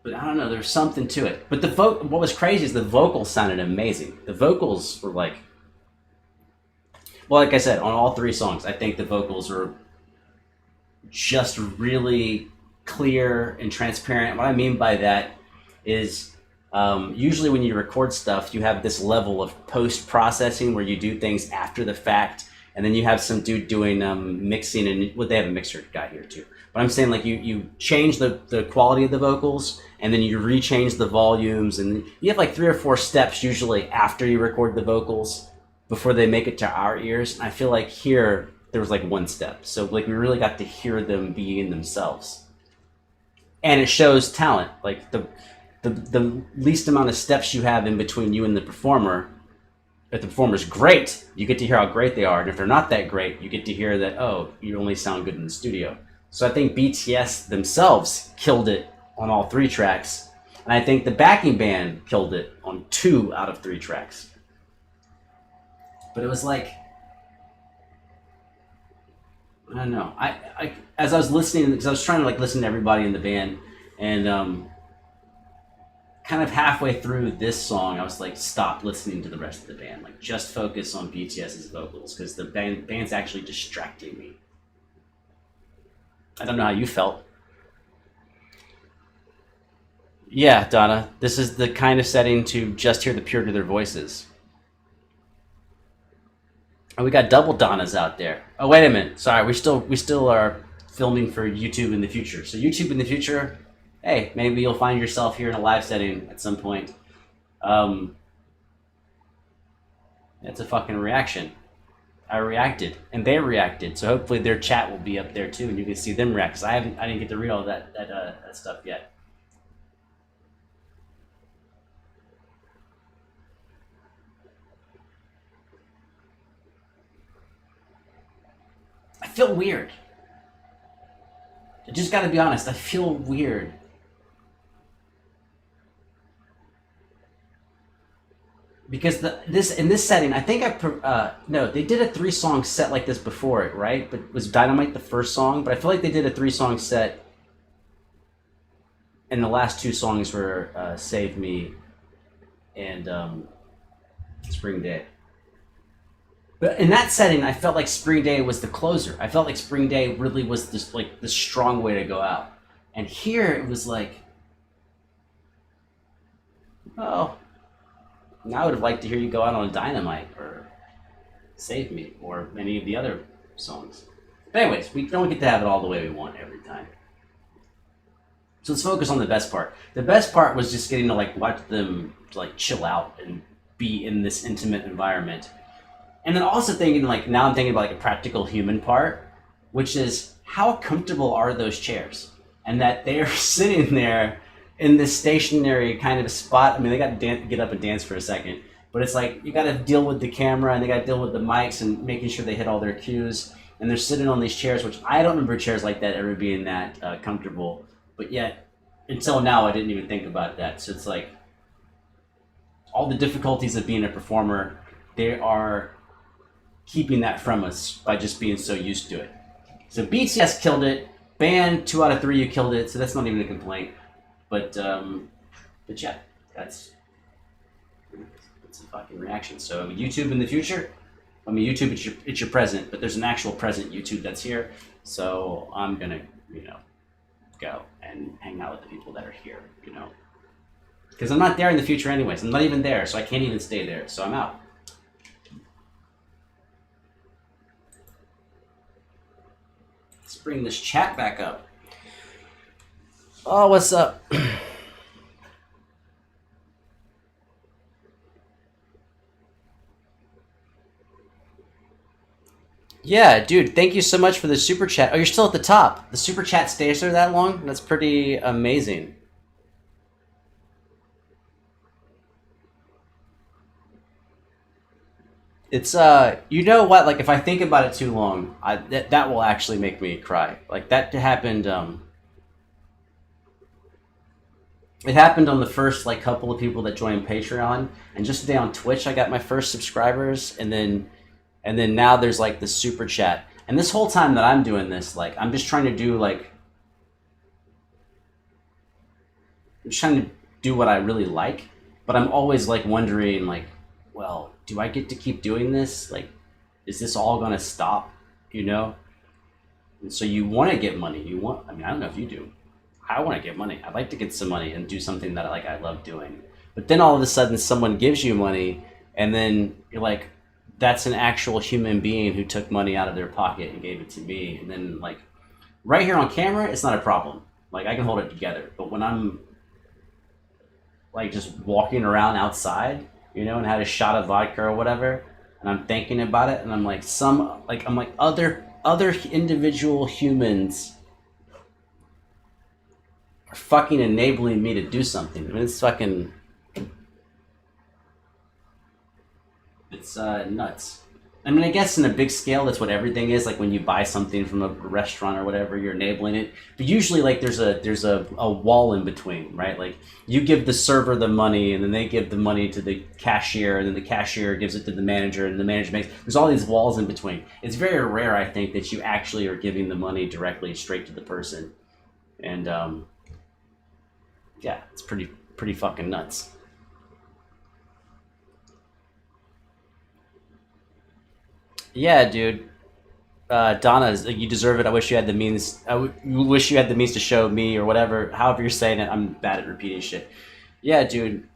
But I don't know, there's something to it. But what was crazy is the vocals sounded amazing. The vocals were like, well, like I said, on all three songs, I think the vocals were just really clear and transparent. What I mean by that is usually when you record stuff, you have this level of post-processing where you do things after the fact, and then you have some dude doing mixing, and they have a mixer guy here too. But I'm saying, like, you change the quality of the vocals, and then you rechange the volumes, and you have like 3 or 4 steps usually after you record the vocals before they make it to our ears. And I feel like here there was like 1 step, so like we really got to hear them being themselves, and it shows talent. Like the least amount of steps you have in between you and the performer. If the performer's great, you get to hear how great they are, and if they're not that great, you get to hear that, oh, you only sound good in the studio. So I think BTS themselves killed it on all 3 tracks, and I think the backing band killed it on 2 out of 3 tracks. But it was like, I don't know. I as I was listening, because I was trying to like listen to everybody in the band, and kind of halfway through this song, I was like, stop listening to the rest of the band. Like, just focus on BTS's vocals, because the band's actually distracting me. I don't know how you felt. Yeah, Donna, this is the kind of setting to just hear the purity of their voices. And we got double Donnas out there. Oh, wait a minute. Sorry, we still are filming for YouTube in the future. So YouTube in the future, hey, maybe you'll find yourself here in a live setting at some point. It's a fucking reaction. I reacted, and they reacted. So hopefully their chat will be up there too, and you can see them react. Cause I didn't get to read all that stuff yet. I feel weird. I just gotta be honest. I feel weird. Because in this setting, I think no, they did a 3-song set like this before it, right? But was Dynamite the first song? But I feel like they did a 3-song set, and the last 2 songs were "Save Me" and "Spring Day." But in that setting, I felt like Spring Day was the closer. I felt like Spring Day really was this like the strong way to go out. And here it was like, oh. Now I would have liked to hear you go out on Dynamite or Save Me or any of the other songs. But anyways, we don't get to have it all the way we want every time. So let's focus on the best part. The best part was just getting to like watch them like chill out and be in this intimate environment. And then also thinking like, now I'm thinking about like a practical human part, which is how comfortable are those chairs? And that they're sitting there in this stationary kind of spot. I mean, they got to get up and dance for a second, but it's like you got to deal with the camera and they got to deal with the mics and making sure they hit all their cues. And they're sitting on these chairs, which I don't remember chairs like that ever being that comfortable. But yet, until now, I didn't even think about that. So it's like all the difficulties of being a performer, they are keeping that from us by just being so used to it. So BTS killed it. Band 2 out of 3, you killed it. So that's not even a complaint. But yeah, that's a fucking reaction. So YouTube in the future, I mean YouTube it's your present, but there's an actual present YouTube that's here. So I'm gonna go and hang out with the people that are here, because I'm not there in the future anyways. I'm not even there, so I can't even stay there. So I'm out. Let's bring this chat back up. Oh, what's up? Yeah, dude, thank you so much for the super chat. Oh, you're still at the top. The super chat stays there that long? That's pretty amazing. It's you know what? Like if I think about it too long, that will actually make me cry. Like that happened. It happened on the first like couple of people that joined Patreon, and just today on Twitch I got my first subscribers, and then now there's like the super chat. And this whole time that I'm doing this, like I'm just trying to do what I really like, but I'm always like wondering like, well, do I get to keep doing this? Like, is this all gonna stop? And so you want to get money. I mean, I don't know if you do. I want to get money. I'd like to get some money and do something that I love doing. But then all of a sudden someone gives you money, and then you're like, that's an actual human being who took money out of their pocket and gave it to me. And then like right here on camera, it's not a problem. Like I can hold it together. But when I'm like just walking around outside, and had a shot of vodka or whatever, and I'm thinking about it, and I'm like other individual humans are fucking enabling me to do something. I mean, it's nuts. I mean, I guess in a big scale, that's what everything is. Like when you buy something from a restaurant or whatever, you're enabling it. But usually, like there's a wall in between, right? Like you give the server the money, and then they give the money to the cashier, and then the cashier gives it to the manager, and the manager makes. There's all these walls in between. It's very rare, I think, that you actually are giving the money directly straight to the person, and yeah, it's pretty fucking nuts. Yeah, dude. Donna, you deserve it. I wish you had the means. Wish you had the means to show me or whatever. However you're saying it, I'm bad at repeating shit. Yeah, dude.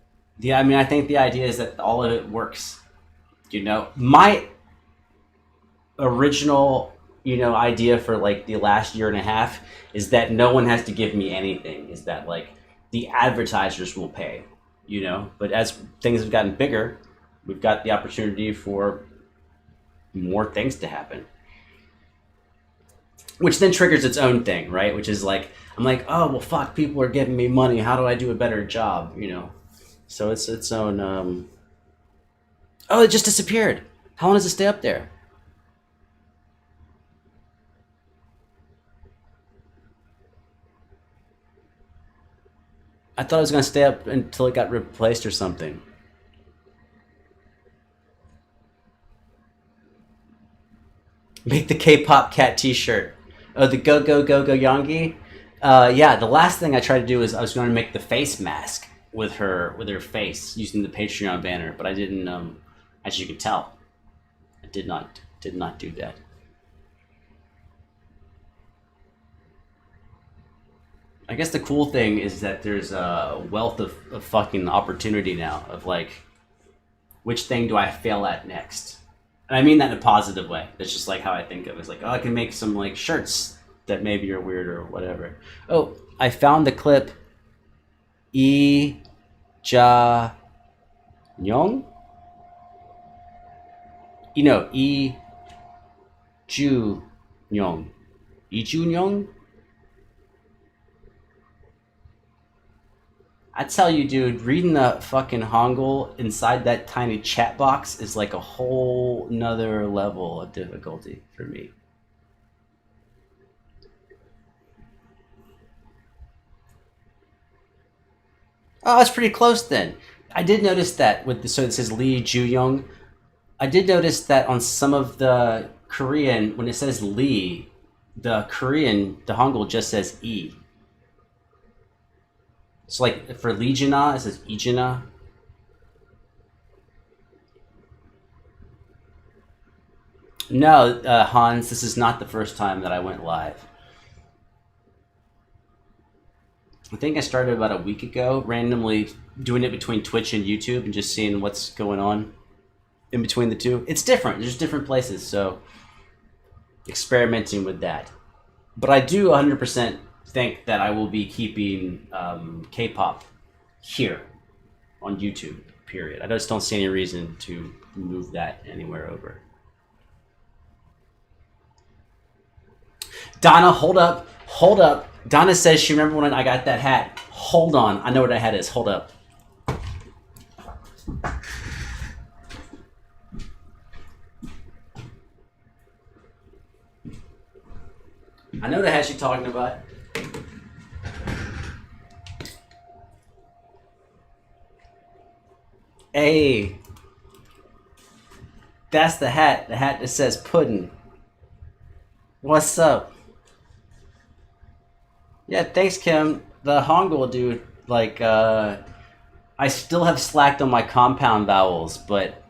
I mean, I think the idea is that all of it works. My original, idea for like the last year and a half is that no one has to give me anything. Is that like the advertisers will pay, But as things have gotten bigger, we've got the opportunity for more things to happen. Which then triggers its own thing, right? Which is like, I'm like, oh, well, fuck, people are giving me money. How do I do a better job, you know? So it's its own, Oh, it just disappeared. How long does it stay up there? I thought it was going to stay up until it got replaced or something. Make the K-pop cat t-shirt. Oh, the Go Go Go Go Yongi? Yeah, the last thing I tried to do is I was going to make the face mask with her face using the Patreon banner, but I didn't, as you can tell, I did not do that. I guess the cool thing is that there's a wealth of fucking opportunity now of like, which thing do I fail at next? And I mean that in a positive way. That's just like how I think of it. It's like, oh, I can make some like shirts that maybe are weird or whatever. Oh, I found the clip. Ja Nyong? You know, Ju Nyong. Ju Nyong? I tell you, dude, reading the fucking Hangul inside that tiny chat box is like a whole nother level of difficulty for me. Oh, that's pretty close then. I did notice that with the, so it says Lee Ju-young. I did notice that on some of the Korean, when it says Lee, the Korean, the Hangul just says E. So like for Legiona, it says Ijina. No, Hans, this is not the first time that I went live. I think I started about a week ago, randomly doing it between Twitch and YouTube and just seeing what's going on in between the two. It's different. There's different places, so experimenting with that. But I do 100% think that I will be keeping K-pop here on YouTube, period. I just don't see any reason to move that anywhere over. Donna, hold up. Hold up. Donna says she remembered when I got that hat. Hold on. I know what that hat is. Hold up. I know the hat she's talking about. Hey. That's the hat. The hat that says pudding. What's up? Yeah, thanks, Kim. The Hangul dude, like, I still have slacked on my compound vowels, but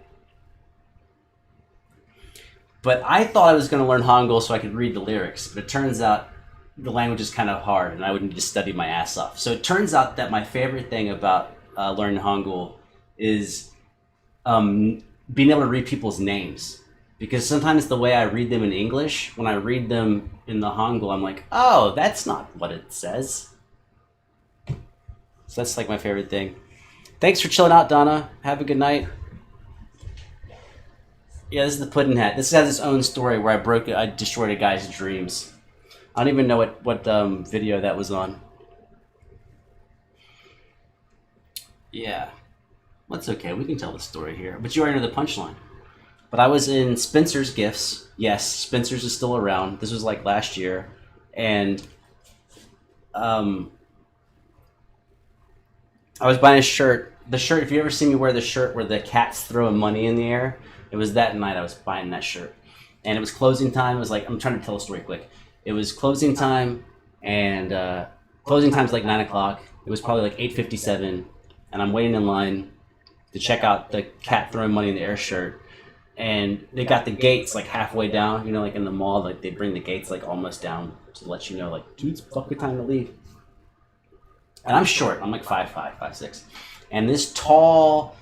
I thought I was going to learn Hangul so I could read the lyrics, but it turns out the language is kind of hard and I would need to study my ass off. So it turns out that my favorite thing about learning Hangul is being able to read people's names. Because sometimes the way I read them in English, when I read them in the Hangul, I'm like, oh, that's not what it says. So that's like my favorite thing. Thanks for chilling out, Donna. Have a good night. Yeah, this is the pudding hat. This has its own story where I destroyed a guy's dreams. I don't even know what video that was on. Yeah. That's okay. We can tell the story here. But you already know the punchline. But I was in Spencer's Gifts. Yes, Spencer's is still around. This was like last year. And I was buying a shirt. The shirt, if you ever see me wear the shirt where the cat's throwing money in the air, it was that night I was buying that shirt. And it was closing time. It was like, I'm trying to tell a story quick. It was closing time, and closing time's like 9 o'clock. It was probably like 8:57, and I'm waiting in line to check out the cat throwing money in the air shirt. And they got the gates like halfway down, you know, like in the mall, like they bring the gates like almost down to let you know, like, dude, it's fucking time to leave. And I'm short, I'm like 5'5", 5'6". And this tall,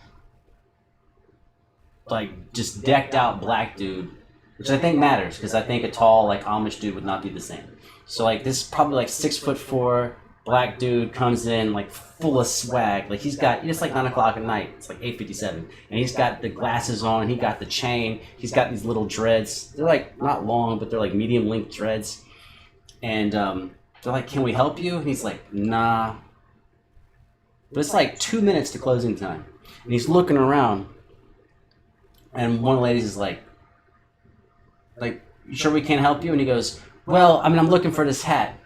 like just decked out black dude, which I think matters because I think a tall like Amish dude would not be the same. So like this is probably like 6'4", black dude comes in like full of swag. Like it's like 9 o'clock at night. It's like 8:57, and he's got the glasses on. He got the chain. He's got these little dreads. They're like not long, but they're like medium length dreads. And they're like, "Can we help you?" And he's like, "Nah." But it's like 2 minutes to closing time, and he's looking around, and one of the ladies is like, "You sure we can't help you?" And he goes, "Well, I mean, I'm looking for this hat."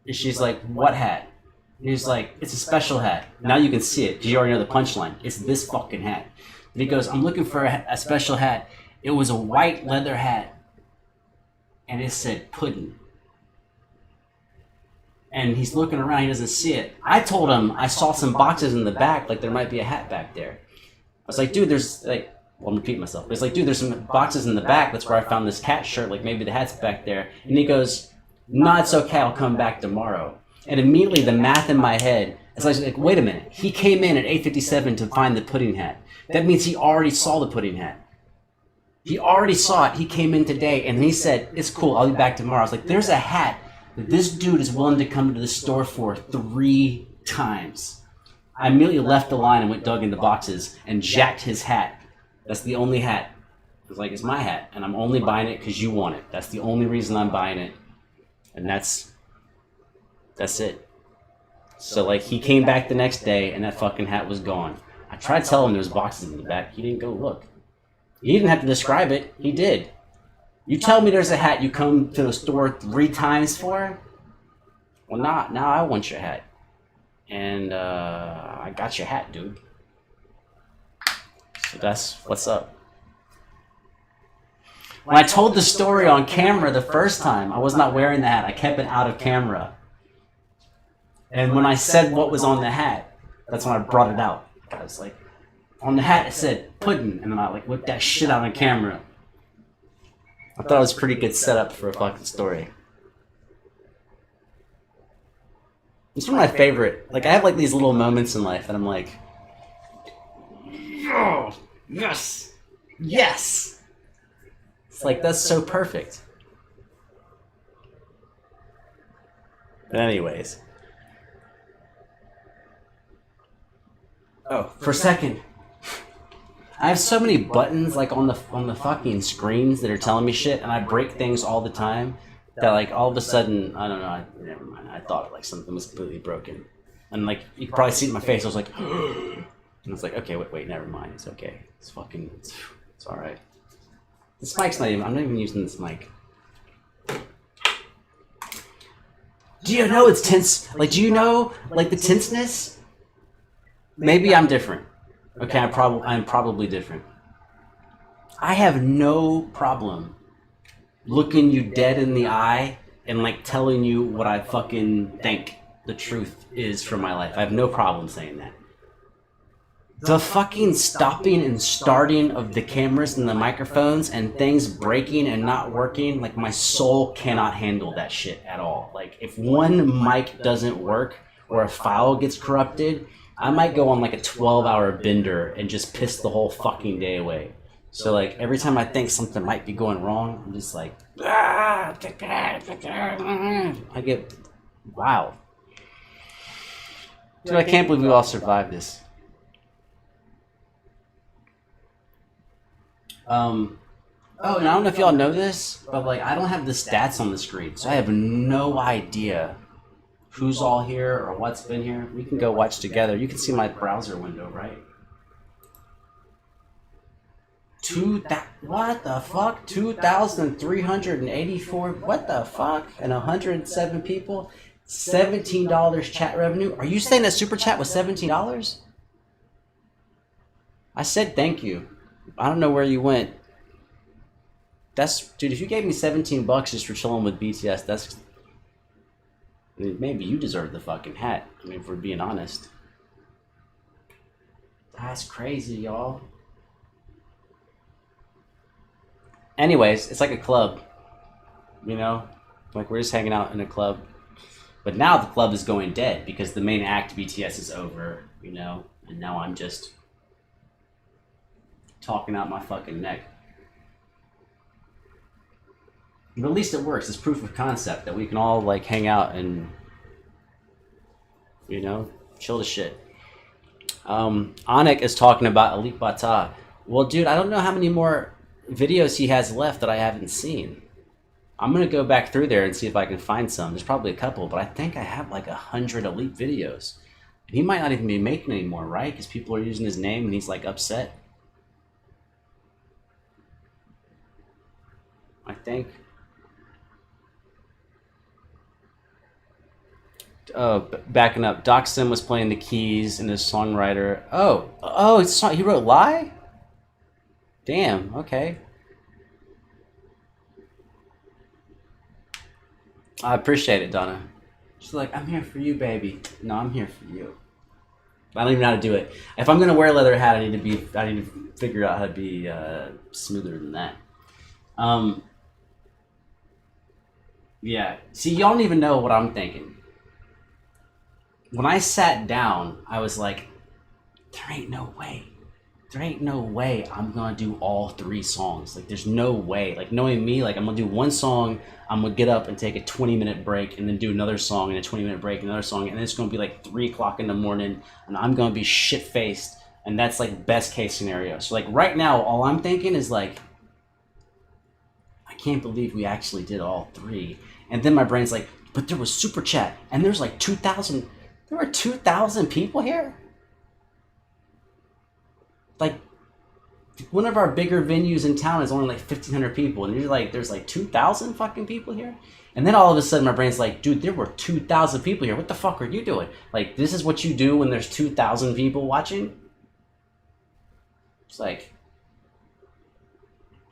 And she's like, "What hat?" And he's like, "It's a special hat." Now you can see it, because you already know the punchline. It's this fucking hat. And he goes, "I'm looking for a special hat. It was a white leather hat. And it said pudding." And he's looking around, he doesn't see it. I told him I saw some boxes in the back, like there might be a hat back there. I was like, "Dude, there's like," well, I'm repeating myself. But it's like, "Dude, there's some boxes in the back. That's where I found this cat shirt. Like maybe the hat's back there." And he goes, "No, it's okay. I'll come back tomorrow." And immediately the math in my head is like, wait a minute. He came in at 8:57 to find the pudding hat. That means he already saw the pudding hat. He already saw it. He came in today and he said, "It's cool. I'll be back tomorrow." I was like, there's a hat that this dude is willing to come to the store for 3 times. I immediately left the line and went dug into boxes and jacked his hat. That's the only hat. It was like, "It's my hat, and I'm only buying it because you want it. That's the only reason I'm buying it." And that's it. So like he came back the next day and that fucking hat was gone. I tried telling him there was boxes in the back. He didn't go look. He didn't have to describe it. He did. You tell me there's a hat you come to the store 3 times for? Well, now I want your hat. And I got your hat, dude. So that's what's up. When I told the story on camera the first time, I was not wearing the hat. I kept it out of camera. And when I said what was on the hat, that's when I brought it out. I was like, on the hat it said pudding, and then I like whipped that shit out on camera. I thought it was a pretty good setup for a fucking story. It's one of my favorite. Like, I have like these little moments in life, and I'm like, oh, yes, yes. It's like, that's so perfect. But anyways. Oh, for a second. I have so many buttons like on the fucking screens that are telling me shit, and I break things all the time that like all of a sudden, I don't know, never mind. I thought like something was completely broken. And like you can probably see it in my face. I was like and it's like, okay, wait, never mind. It's okay. It's all right. This mic's not even, I'm not even using this mic. Do you know it's tense? Like, do you know, like, the tenseness? Maybe I'm different. Okay, I'm probably different. I have no problem looking you dead in the eye and, like, telling you what I fucking think the truth is for my life. I have no problem saying that. The fucking stopping and starting of the cameras and the microphones and things breaking and not working, like my soul cannot handle that shit at all. Like if one mic doesn't work or a file gets corrupted, I might go on like a 12-hour bender and just piss the whole fucking day away. So like every time I think something might be going wrong, I'm just like, I get wild. Dude, I can't believe we all survived this. Oh, and I don't know if y'all know this, but like I don't have the stats on the screen, so I have no idea who's all here or what's been here. We can go watch together. You can see my browser window, right? What the fuck? 2,384. What the fuck? And 107 people. $17 chat revenue. Are you saying that super chat was $17? I said thank you. I don't know where you went. Dude, if you gave me $17 just for chilling with BTS, I mean, maybe you deserve the fucking hat. I mean, if we're being honest. That's crazy, y'all. Anyways, it's like a club. You know? Like, we're just hanging out in a club. But now the club is going dead because the main act, BTS, is over, you know? And now I'm just talking out my fucking neck. But at least it works. It's proof of concept that we can all like hang out and You know, chill the shit. Anik is talking about Elite Bata. Well, dude, I don't know how many more videos he has left that I haven't seen. I'm gonna go back through there and see if I can find some. There's probably a couple, but I think I have like 100 Elite videos. And he might not even be making anymore, right? Because people are using his name and he's like upset. I think. Backing up, Doc Sim was playing the keys and his songwriter. He wrote Lie? Damn, okay. I appreciate it, Donna. She's like, I'm here for you, baby. No, I'm here for you. I don't even know how to do it. If I'm gonna wear a leather hat, I need to figure out how to be smoother than that. Yeah. See, y'all don't even know what I'm thinking. When I sat down, I was like, there ain't no way. There ain't no way I'm gonna do all 3 songs. Like, there's no way. Like, knowing me, like, I'm gonna do one song, I'm gonna get up and take a 20-minute break, and then do another song and a 20-minute break and another song, and then it's gonna be like 3 o'clock in the morning, and I'm gonna be shit-faced, and that's like best case scenario. So like right now, all I'm thinking is like, I can't believe we actually did all 3. And then my brain's like, but there was Super Chat, and there's like 2,000, there were 2,000 people here? Like, one of our bigger venues in town is only like 1,500 people, and you're like, there's like 2,000 fucking people here? And then all of a sudden my brain's like, dude, there were 2,000 people here. What the fuck are you doing? Like, this is what you do when there's 2,000 people watching? It's like,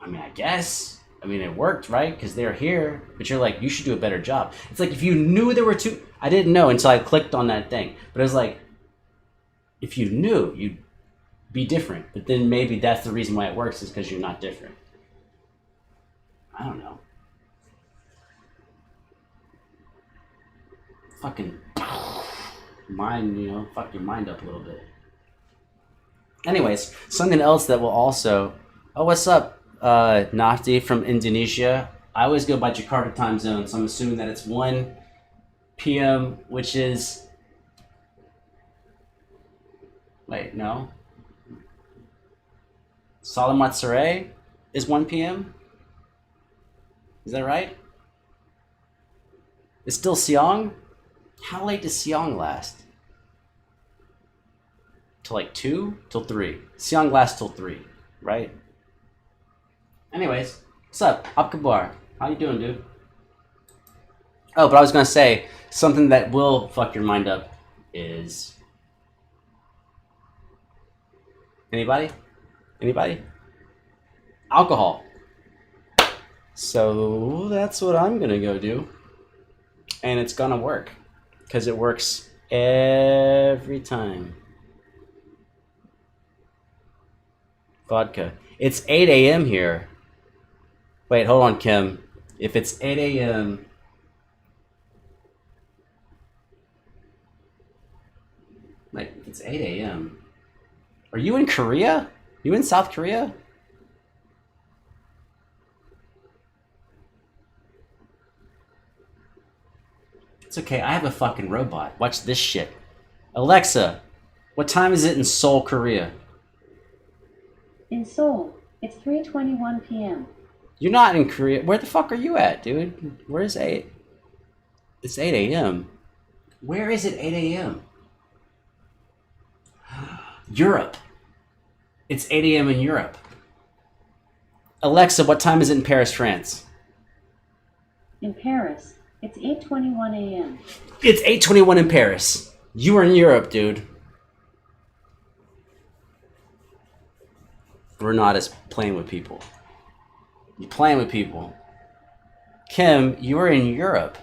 I mean, I guess. I mean, it worked, right? Because they're here, but you're like, you should do a better job. It's like, if you knew there were I didn't know until I clicked on that thing. But it was like, if you knew, you'd be different. But then maybe that's the reason why it works, is because you're not different. I don't know. Fucking mind, you know, fuck your mind up a little bit. Anyways, something else that will also... Oh, what's up, Nafti from Indonesia? I always go by Jakarta time zone, so I'm assuming that it's 1 p.m., which is... Wait, no. Salamat Sore is 1 p.m.? Is that right? It's still Siang? How late does Siang last? Till like 2? Till 3. Siang lasts till 3, right? Anyways, what's up? Abkabar. How you doing, dude? Oh, but I was gonna say, something that will fuck your mind up is... Anybody? Anybody? Alcohol. So that's what I'm gonna go do. And it's gonna work. Because it works every time. Vodka. It's 8 a.m. here. Wait, hold on, Kim. If it's 8 a.m. Like, if it's 8 a.m. Are you in Korea? You in South Korea? It's okay, I have a fucking robot. Watch this shit. Alexa, what time is it in Seoul, Korea? In Seoul, it's 3:21 p.m. You're not in Korea. Where the fuck are you at, dude? Where's 8? It's 8 a.m. Where is it 8 a.m.? Europe. It's 8 a.m. in Europe. Alexa, what time is it in Paris, France? In Paris, it's 8:21 a.m. It's 8:21 in Paris. You are in Europe, dude. Renata's playing with people. You're playing with people. Kim, you are in Europe.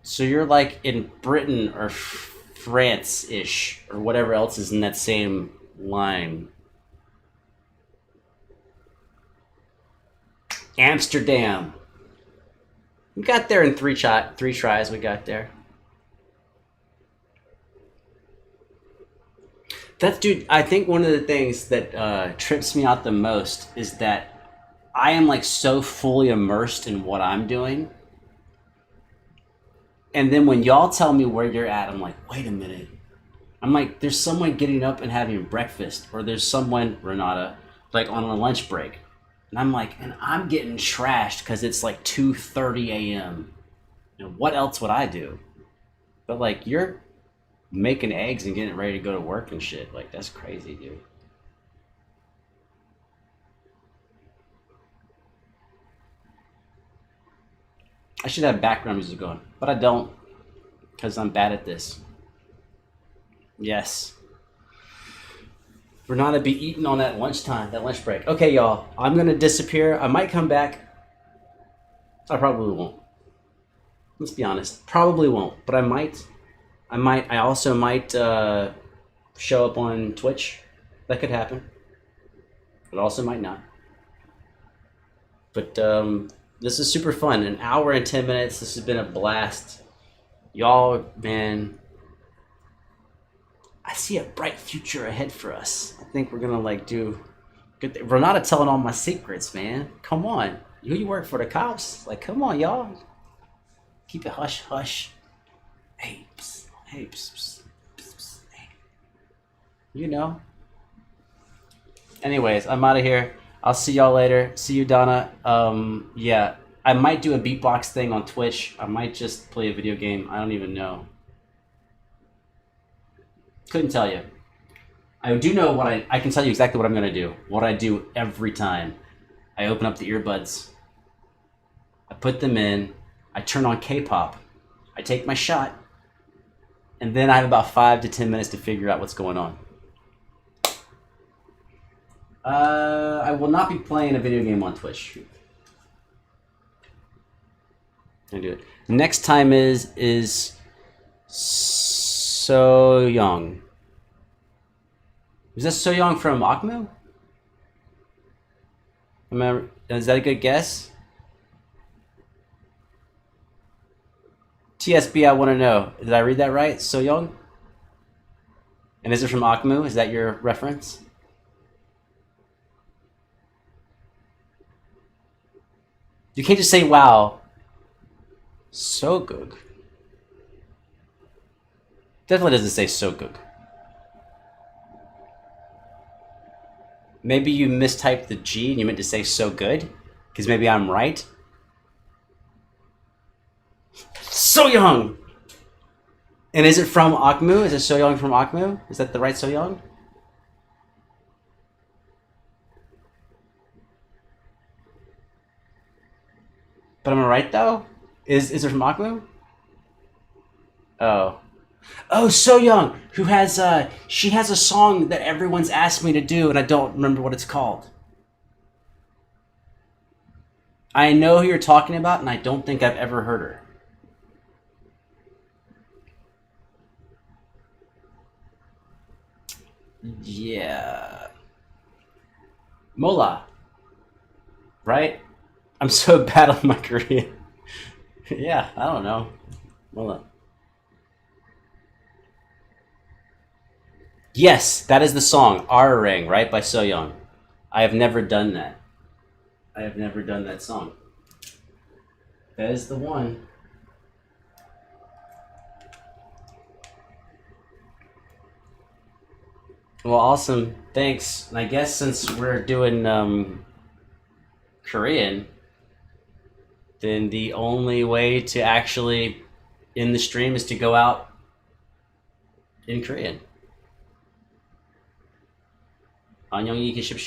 So you're like in Britain or France-ish, or whatever else is in that same line. Amsterdam. We got there in three tries. We got there. That's, dude, I think one of the things that trips me out the most is that I am like so fully immersed in what I'm doing And then when y'all tell me where you're at, I'm like, wait a minute. I'm like, there's someone getting up and having breakfast, or there's someone, Renata, like on a lunch break. And I'm like, and I'm getting trashed because it's like 2:30 a.m. And what else would I do? But like, you're making eggs and getting ready to go to work and shit. Like, that's crazy, dude. I should have background music going, but I don't, because I'm bad at this. Yes. Renata be eating on that lunchtime, that lunch break. Okay, y'all, I'm gonna disappear. I might come back. I probably won't. Let's be honest. Probably won't, but I might. I also might show up on Twitch. That could happen. It also might not. But this is super fun. An hour and 10 minutes. This has been a blast. Y'all, man, I see a bright future ahead for us. I think we're gonna like do good. Renata telling all my secrets, man. Come on. Who you work for, the cops? Like, come on, y'all. Keep it hush, hush. Hey, psst, hey, psst, psst, psst, psst, hey. You know. Anyways, I'm out of here. I'll see y'all later. See you, Donna. Yeah, I might do a beatbox thing on Twitch. I might just play a video game. I don't even know. Couldn't tell you. I do know what I can tell you exactly what I'm gonna do. What I do every time. I open up the earbuds. I put them in. I turn on K-pop. I take my shot. And then I have about 5 to 10 minutes to figure out what's going on. I will not be playing a video game on Twitch. I do it. Next time is So Young. Is this So Young from Akmu? Is that a good guess? TSB, I want to know. Did I read that right? So Young? And is it from Akmu? Is that your reference? You can't just say wow. So good. Definitely doesn't say so good. Maybe you mistyped the G and you meant to say so good? Because maybe I'm right? So Young! And is it from Akmu? Is it So Young from Akmu? Is that the right So Young? But am I right though? Is it from Akmu? Oh. Oh, So Young, who has she has a song that everyone's asked me to do and I don't remember what it's called. I know who you're talking about and I don't think I've ever heard her. Yeah. Mola. Right? I'm so bad on my Korean. Yeah, I don't know. Mola. Yes, that is the song, Ring, right, by So Young. I have never done that. I have never done that song. That is the one. Well, awesome. Thanks. And I guess since we're doing Korean, then the only way to actually end the stream is to go out in Korean. 안녕히 계십시오.